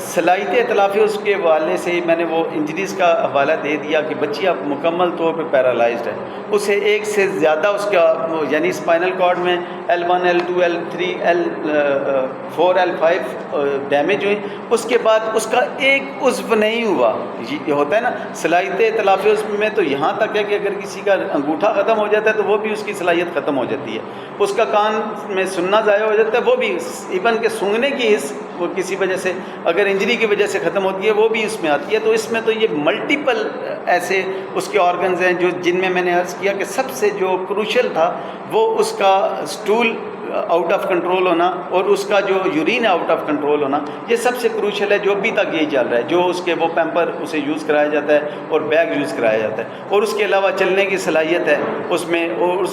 صلاحیت اطلاف اس کے حوالے سے میں نے وہ انجریز کا حوالہ دے دیا کہ بچی اب مکمل طور پہ پیرالائزڈ ہے. اسے ایک سے زیادہ اس کا یعنی اسپائنل کارڈ میں L1 L2 L3 L4 L5 damage ہوئی. اس کے بعد اس کا ایک عضو نہیں ہوا. یہ ہوتا ہے نا صلاحیت اطلاف عضو میں, تو یہاں تک ہے کہ اگر کسی کا انگوٹھا ختم ہو جاتا ہے تو وہ بھی اس کی صلاحیت ختم ہو جاتی ہے. اس کا کان میں سننا ضائع ہو جاتا ہے, وہ بھی ایون کہ سونگھنے کی حص وہ کسی وجہ سے اگر انجری کی وجہ سے ختم ہوتی ہے وہ بھی اس میں آتی ہے. تو اس میں تو یہ ملٹیپل ایسے اس کے آرگنز ہیں جن میں نے عرض کیا کہ سب سے جو کروشل تھا وہ اس کا سٹول آؤٹ آف کنٹرول ہونا اور اس کا جو یورین آؤٹ آف کنٹرول ہونا، یہ سب سے کروشل ہے، جو ابھی تک یہی چل رہا ہے، جو اس کے وہ پیمپر اسے یوز کرایا جاتا ہے اور بیگ یوز کرایا جاتا ہے، اور اس کے علاوہ چلنے کی صلاحیت ہے اس میں، اور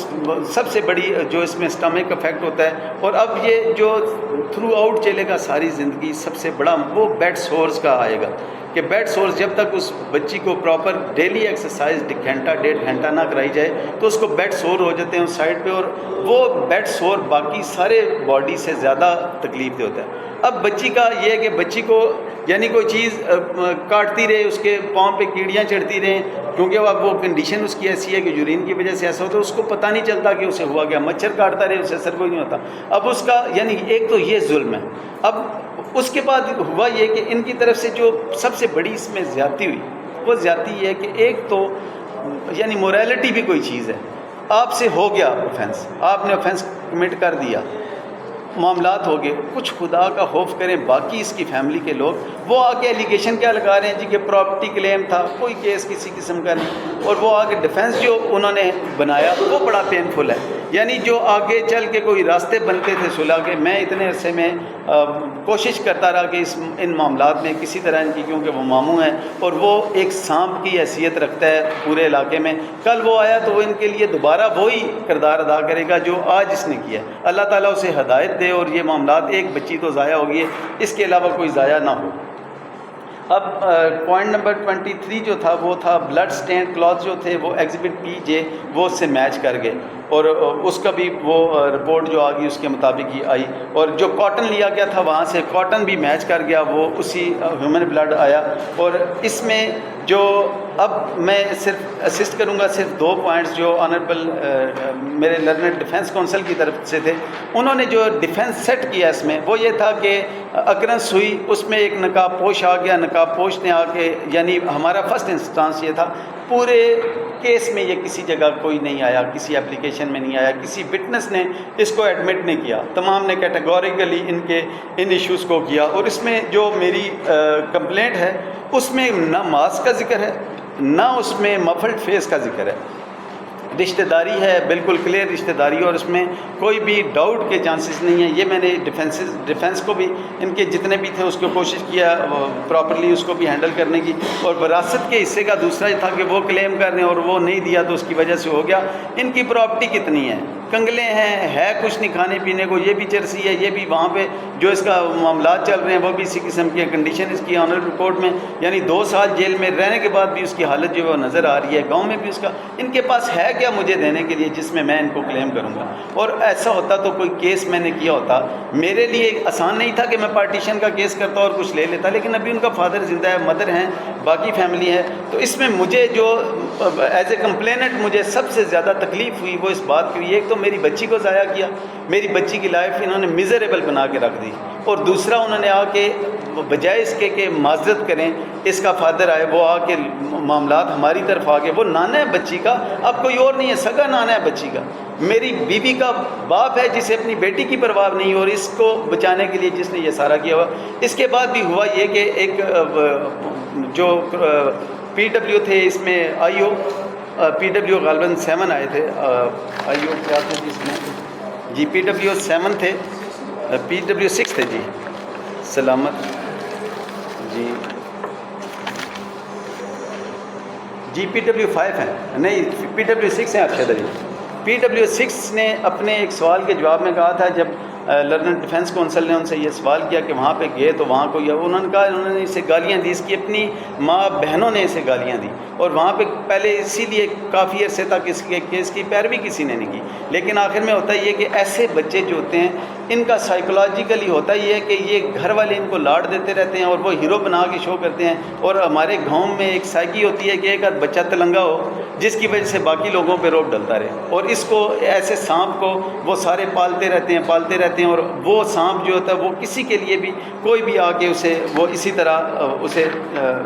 سب سے بڑی جو اس میں اسٹمک افیکٹ ہوتا ہے، اور اب یہ جو تھرو آؤٹ چلے گا ساری زندگی، سب سے بڑا وہ بیڈ سورس کا آئے گا کہ بیڈ سورس جب تک اس بچی کو پراپر ڈیلی ایکسرسائز گھنٹہ 1.5 نہ کرائی جائے تو اس کو بیڈ سور ہو جاتے ہیں اس سائڈ پہ، اور وہ بیڈ سور باقی سارے باڈی سے زیادہ تکلیف دہ ہوتا ہے۔ اب بچی کا یہ ہے کہ بچی کو یعنی کوئی چیز کاٹتی رہے، اس کے پاؤں پہ کیڑیاں چڑھتی رہیں، کیونکہ اب وہ کنڈیشن اس کی ایسی ہے کہ یورین کی وجہ سے ایسا ہوتا ہے، اس کو پتہ نہیں چلتا کہ اسے ہوا گیا، مچھر کاٹتا رہے، اسے اثر کوئی نہیں ہوتا۔ اب اس کا یعنی ایک تو یہ ظلم ہے۔ اب اس کے بعد ہوا یہ کہ ان کی طرف سے جو سب سے بڑی اس میں زیادتی ہوئی، وہ زیادتی یہ ہے کہ ایک تو یعنی موریلٹی بھی کوئی چیز ہے، آپ سے ہو گیا آفینس، آپ نے آفینس کمٹ کر دیا، معاملات ہو گئے، کچھ خدا کا خوف کریں باقی اس کی فیملی کے لوگ، وہ آگے ایلیگیشن کیا لگا رہے ہیں جی کہ پراپرٹی کلیم تھا، کوئی کیس کسی قسم کا نہیں، اور وہ آگے ڈیفینس جو انہوں نے بنایا وہ بڑا پینفل ہے۔ یعنی جو آگے چل کے کوئی راستے بنتے تھے صلح کے، میں اتنے عرصے میں کوشش کرتا رہا کہ ان معاملات میں کسی طرح ان کی، کیونکہ وہ ماموں ہیں اور وہ ایک سانپ کی حیثیت رکھتا ہے پورے علاقے میں، کل وہ آیا تو وہ ان کے لیے دوبارہ وہی کردار ادا کرے گا جو آج اس نے کیا ہے۔ اللہ تعالیٰ اسے ہدایت دے اور یہ معاملات، ایک بچی تو ضائع ہوگی ہے، اس کے علاوہ کوئی ضائع نہ ہو۔ اب پوائنٹ نمبر 23 جو تھا وہ تھا بلڈ سٹین کلاتھ جو تھے وہ ایگزبٹ پی جے وہ اس سے میچ کر گئے، اور اس کا بھی وہ رپورٹ جو آ گئی اس کے مطابق ہی آئی، اور جو کاٹن لیا گیا تھا وہاں سے کاٹن بھی میچ کر گیا، وہ اسی ہیومن بلڈ آیا۔ اور اس میں جو اب میں صرف اسسٹ کروں گا صرف 2 پوائنٹس جو آنریبل میرے لرنڈ ڈیفینس کونسل کی طرف سے تھے، انہوں نے جو ڈیفینس سیٹ کیا اس میں وہ یہ تھا کہ اکرنس ہوئی، اس میں ایک نقاب پوش آ گیا، نقاب پوش نے آ کے یعنی ہمارا فرسٹ انسٹانس یہ تھا، پورے کیس میں یہ کسی جگہ کوئی نہیں آیا، کسی اپلیکیشن میں نہیں آیا، کسی وٹنس نے اس کو ایڈمٹ نہیں کیا، تمام نے کیٹیگوریکلی ان ایشوز کو کیا۔ اور اس میں جو میری کمپلینٹ ہے اس میں نہ ماسک کا ذکر ہے، نہ اس میں مفلڈ فیس کا ذکر ہے، رشتہ داری ہے بالکل کلیئر رشتہ داری، اور اس میں کوئی بھی ڈاؤٹ کے چانسز نہیں ہیں۔ یہ میں نے ڈیفینس کو بھی ان کے جتنے بھی تھے اس کو کوشش کیا پراپرلی اس کو بھی ہینڈل کرنے کی، اور وراثت کے حصے کا دوسرا یہ تھا کہ وہ کلیم کر رہے ہیں اور وہ نہیں دیا تو اس کی وجہ سے ہو گیا۔ ان کی پراپرٹی کتنی ہے، کنگلے ہیں، ہے کچھ نہیں کھانے پینے کو، یہ بھی چرسی ہے، یہ بھی وہاں پہ جو اس کا معاملات چل رہے ہیں وہ بھی اسی قسم کی کنڈیشن اس کی آنریبل رپورٹ میں، یعنی 2 سال جیل میں رہنے کے بعد بھی اس کی حالت جو ہے وہ نظر آ رہی ہے، گاؤں میں بھی اس کا، ان کے پاس ہے کیا مجھے دینے کے لیے جس میں میں ان کو کلیم کروں گا؟ اور ایسا ہوتا تو کوئی کیس میں نے کیا ہوتا، میرے لیے آسان نہیں تھا کہ میں پارٹیشن کا کیس کرتا اور کچھ لے لیتا، لیکن ابھی ان کا فادر زندہ ہے، مدر ہیں، باقی فیملی ہے، تو اس میں مجھے جو ایز اے کمپلیننٹ مجھے سب سے زیادہ تکلیف ہوئی وہ اس بات کی ہوئی، ایک تو میری بچی کو ضائع کیا، میری بچی کی لائف انہوں نے میزریبل بنا کے رکھ دی، اور دوسرا انہوں نے آ کے بجائے اس کے کہ معذرت کریں، اس کا فادر آئے وہ آ کے معاملات ہماری طرف آ گئے، وہ نانا ہے بچی کا، اب کوئی اور نہیں ہے، سگا نانا ہے بچی کا، میری بیوی کا باپ ہے جسے اپنی بیٹی کی پرواہ نہیں، اور اس کو بچانے کے لیے جس نے یہ سارا کیا ہوا۔ اس کے بعد بھی ہوا یہ کہ ایک جو پی ڈبلیو تھے اس میں آئی او پی ڈبلیو غالباً 7 آئے تھے، آئی او کیا تھے اس میں جی پی ڈبلیو 7 تھے، پی ڈبلیو 6 تھے جی سلامت جی پی ڈبلیو 5 ہیں، نہیں پی ڈبلیو 6 ہیں ارشد علی۔ پی ڈبلیو 6 نے اپنے ایک سوال کے جواب میں کہا تھا، جب لرنڈ ڈیفینس کونسل نے ان سے یہ سوال کیا کہ وہاں پہ گئے تو وہاں کوئی، انہوں نے کہا انہوں نے اسے گالیاں دی، اس کی اپنی ماں بہنوں نے اسے گالیاں دی، اور وہاں پہ پہلے اسی لیے کافی عرصے تک اس کے کیس کی پیروی کسی نے نہیں کی، لیکن آخر میں ہوتا یہ کہ ایسے بچے جو ہوتے ہیں ان کا سائیکولوجیکلی ہوتا یہ ہے کہ یہ گھر والے ان کو لاڈ دیتے رہتے ہیں اور وہ ہیرو بنا کے شو کرتے ہیں، اور ہمارے گاؤں میں ایک سائیکی ہوتی ہے کہ ایک آدھ بچہ تلنگا ہو جس کی وجہ سے باقی لوگوں پہ روب ڈلتا رہے، اور اس کو ایسے سانپ کو وہ سارے پالتے رہتے ہیں، اور وہ سانپ جو ہوتا ہے وہ کسی کے لیے بھی کوئی بھی آ کے اسے وہ اسی طرح اسے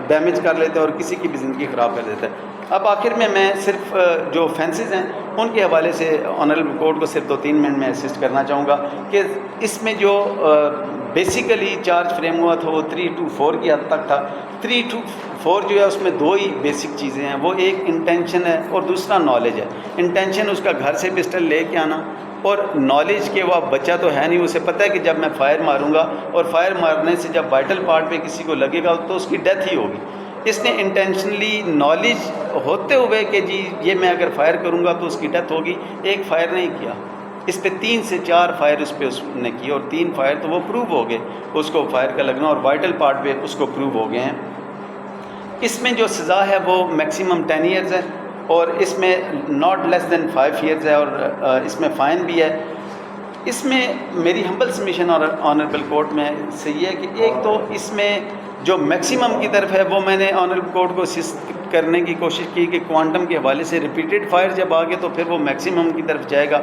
ڈیمیج کر لیتا ہے اور کسی کی بھی زندگی خراب کر دیتا ہے۔ اب آخر میں صرف جو فینسز ہیں ان کے حوالے سے آنریبل کورٹ کو صرف 2-3 منٹ میں اسسٹ کرنا چاہوں گا کہ اس میں جو بیسیکلی چارج فریم ہوا تھا وہ 3 to 4 کی حد تک تھا۔ 3 to 4 جو ہے اس میں 2 ہی بیسک چیزیں ہیں، وہ ایک انٹینشن ہے اور دوسرا نالج ہے۔ انٹینشن اس کا گھر سے پسٹل لے کے آنا، اور نالج کے وہ بچہ تو ہے نہیں، اسے پتہ ہے کہ جب میں فائر ماروں گا اور فائر مارنے سے جب وائٹل پارٹ پہ کسی کو لگے گا تو اس کی ڈیتھ ہی ہوگی۔ اس نے انٹینشنلی نالج ہوتے ہوئے کہ جی یہ میں اگر فائر کروں گا تو اس کی ڈیتھ ہوگی، ایک فائر نہیں کیا، اس پہ 3 سے 4 فائر اس نے کیے، اور 3 فائر تو وہ پروو ہو گئے اس کو فائر کا لگنا، اور وائٹل پارٹ پہ اس کو پروو ہو گئے ہیں۔ اس میں جو سزا ہے وہ میکسیمم 10 ایئرز ہے، اور اس میں ناٹ لیس دین 5 ایئرز ہے، اور اس میں فائن بھی ہے۔ اس میں میری ہمبل سبمیشن اور آنریبل کورٹ میں سے یہ ہے کہ ایک تو اس میں جو میکسیمم کی طرف ہے وہ میں نے آنریبل کورٹ کو اسسٹ کرنے کی کوشش کی کہ کوانٹم کے حوالے سے ریپیٹڈ فائر جب آگے تو پھر وہ میکسیمم کی طرف جائے گا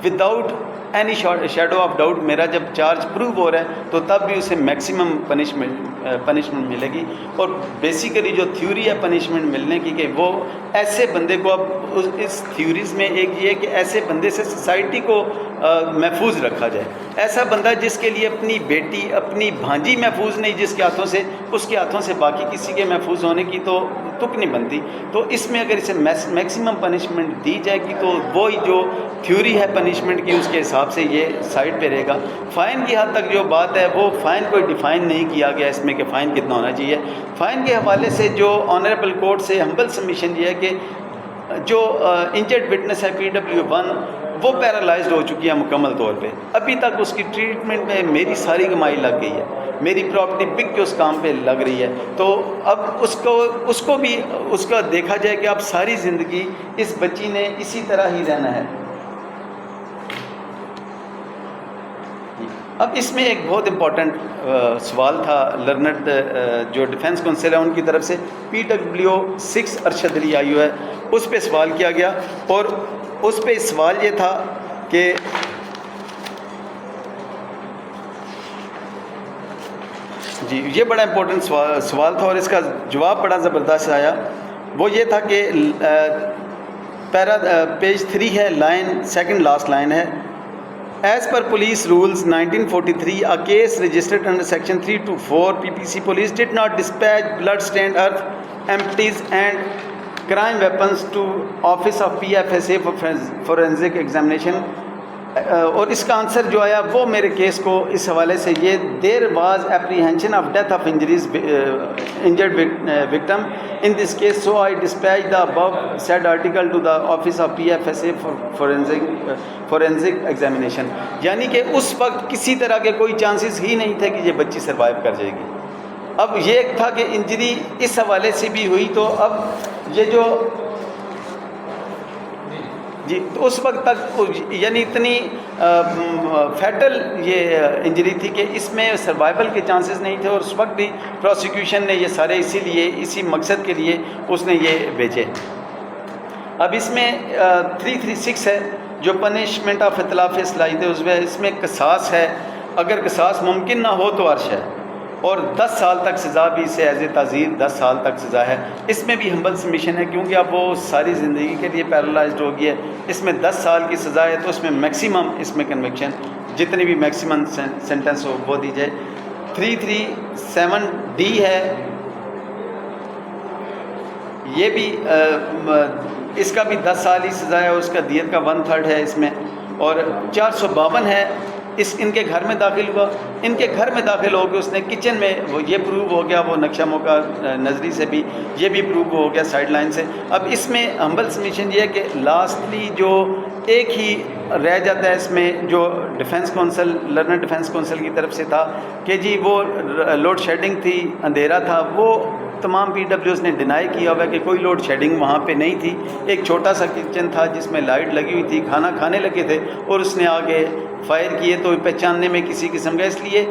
without any shadow of doubt. میرا جب چارج پروو ہو رہا ہے تو تب بھی اسے میکسیمم پنشمنٹ ملے گی، اور بیسیکلی جو تھیوری ہے پنشمنٹ ملنے کی کہ وہ ایسے بندے کو، اب اس تھیوریز میں ایک یہ ہے کہ ایسے بندے سے سوسائٹی کو محفوظ رکھا جائے، ایسا بندہ جس کے لیے اپنی بیٹی اپنی بھانجی محفوظ نہیں، جس کے ہاتھوں سے اس کے ہاتھوں سے باقی کسی کے محفوظ ہونے کی تو تک نہیں بنتی۔ تو اس میں اگر اسے میکسیمم پنشمنٹ دی جائے گی تو وہی جو تھیوری ہے پنشمنٹ کی اس کے حساب سے یہ سائڈ پہ رہے گا۔ فائن کی حد تک جو بات ہے وہ فائن کوئی ڈیفائن نہیں کیا گیا اس میں کہ فائن کتنا ہونا چاہیے۔ فائن کے حوالے سے جو آنریبل کورٹ سے ہمبل سبمیشن یہ ہے کہ جو انجرڈ وٹنس ہے PW1 وہ پیرالائزڈ ہو چکی ہے مکمل طور پہ، ابھی تک اس کی ٹریٹمنٹ میں میری ساری کمائی لگ گئی ہے، میری پراپرٹی بک کے اس کام پہ لگ رہی ہے، تو اب اس کو بھی اس کا دیکھا جائے کہ اب ساری زندگی اس بچی نے اسی طرح ہی رہنا ہے۔ اب اس میں ایک بہت امپورٹنٹ سوال تھا لرنڈ جو ڈیفنس کونسل ہے ان کی طرف سے، PW6 ارشد علی IO ہے، اس پہ سوال کیا گیا، اور اس پہ سوال یہ تھا کہ جی یہ بڑا امپورٹنٹ سوال تھا، اور اس کا جواب بڑا زبردست آیا۔ وہ یہ تھا کہ پیج 3 ہے، لائن سیکنڈ لاسٹ لائن ہے، As per police rules 1943, a case registered under section 324 PPC police did not dispatch blood-stained earth, empties and crime weapons to office of PFSA for forensic examination. اور اس کا answer جو آیا وہ میرے case کو اس حوالے سے یہ there was apprehension of death of injured victim in this case so I dispatch the above said article to the office of PFSA forensic examination, یعنی کہ اس وقت کسی طرح کے کوئی چانسز ہی نہیں تھے کہ یہ بچی سروائیو کر جائے گی۔ اب یہ تھا کہ انجری اس حوالے سے بھی ہوئی، تو اب یہ جو جی تو اس وقت تک یعنی اتنی فیٹل یہ انجری تھی کہ اس میں سروائیول کے چانسز نہیں تھے، اور اس وقت بھی پروسیکیوشن نے یہ سارے اسی مقصد کے لیے اس نے یہ بھیجے۔ اب اس میں 336 ہے جو پنشمنٹ آف اطلاف صلاحیت عضو ہے، اس میں قصاص ہے، اگر قصاص ممکن نہ ہو تو عرش ہے، اور 10 سال تک سزا بھی اسے ایز اے تعزیر 10 سال تک سزا ہے۔ اس میں بھی ہمبل سبمیشن ہے کیونکہ اب وہ ساری زندگی کے لیے پیرالائزڈ ہو گئی ہے، اس میں 10 سال کی سزا ہے، تو اس میں میکسیمم اس میں کنوکشن جتنی بھی میکسیمم سینٹنس ہو وہ دی جائے۔ 337D ہے، یہ بھی اس کا بھی 10 سال ہی سزا ہے، اور اس کا دیت کا 1/3 ہے اس میں، اور 452 ہے، ان کے گھر میں داخل ہوا، ان کے گھر میں داخل ہو کے اس نے کچن میں وہ یہ پروو ہو گیا، وہ نقشہ موقع نظری سے بھی یہ بھی پروو ہو گیا سائڈ لائن سے۔ اب اس میں ہمبل سبمیشن یہ ہے کہ لاسٹلی جو ایک ہی رہ جاتا ہے اس میں جو defence council learner defence council کی طرف سے تھا کہ جی وہ لوڈ شیڈنگ تھی، اندھیرا تھا، وہ تمام PWs نے ڈینائی کیا ہوا ہے کہ کوئی لوڈ شیڈنگ وہاں پہ نہیں تھی، ایک چھوٹا سا کچن تھا جس میں لائٹ لگی ہوئی تھی، کھانا کھانے لگے تھے اور اس نے آگے فائر کیے، تو پہچاننے میں کسی قسم کا، اس لیے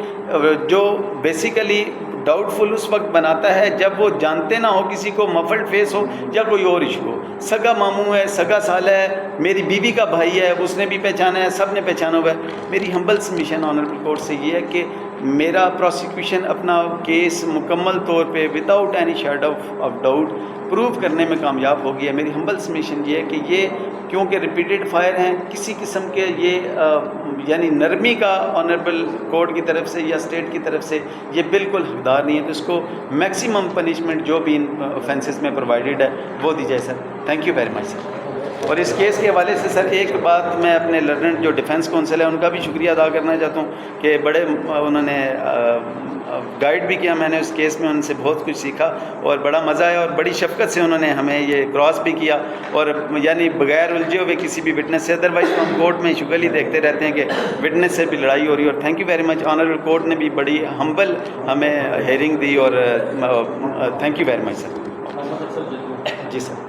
جو بیسیکلی ڈاؤٹ فل اس وقت بناتا ہے جب وہ جانتے نہ ہو، کسی کو مفلڈ فیس ہو یا کوئی اور ایشو ہو، سگا ماموں ہے، سگا سالہ ہے، میری بیوی کا بھائی ہے، اس نے بھی پہچانا ہے، سب نے پہچانا ہوا ہے۔ میری ہمبل سبمیشن آنریبل کورٹ سے یہ ہے کہ میرا پروسیکیوشن اپنا کیس مکمل طور پہ without any shadow of doubt prove کرنے میں کامیاب ہو گیا۔ میری ہمبل سبمیشن یہ ہے کہ یہ کیونکہ ریپیٹڈ فائر ہیں، کسی قسم کے یہ یعنی نرمی کا آنریبل کورٹ کی طرف سے یا اسٹیٹ کی طرف سے یہ بالکل حقدار نہیں ہے، تو اس کو میکسیمم پنشمنٹ جو بھی ان اوفینسز میں پرووائڈیڈ ہے وہ دی جائے سر۔ تھینک یو ویری مچ سر۔ اور اس کیس کے حوالے سے سر ایک بات میں اپنے لرننڈ جو ڈیفنس کونسل ہے ان کا بھی شکریہ ادا کرنا چاہتا ہوں کہ بڑے انہوں نے گائیڈ بھی کیا. میں نے اس کیس میں ان سے بہت کچھ سیکھا اور بڑا مزہ آیا, اور بڑی شفقت سے انہوں نے ہمیں یہ کراس بھی کیا, اور یعنی بغیر الجھے ہوئے کسی بھی وٹنس سے. ادروائز تو ہم کورٹ میں شگلی دیکھتے رہتے ہیں کہ وٹنس سے بھی لڑائی ہو رہی ہے. اور thank you very much, honourable court نے بھی بڑی ہمبل ہمیں ہیئرنگ دی, اور thank you very much sir. جی سر.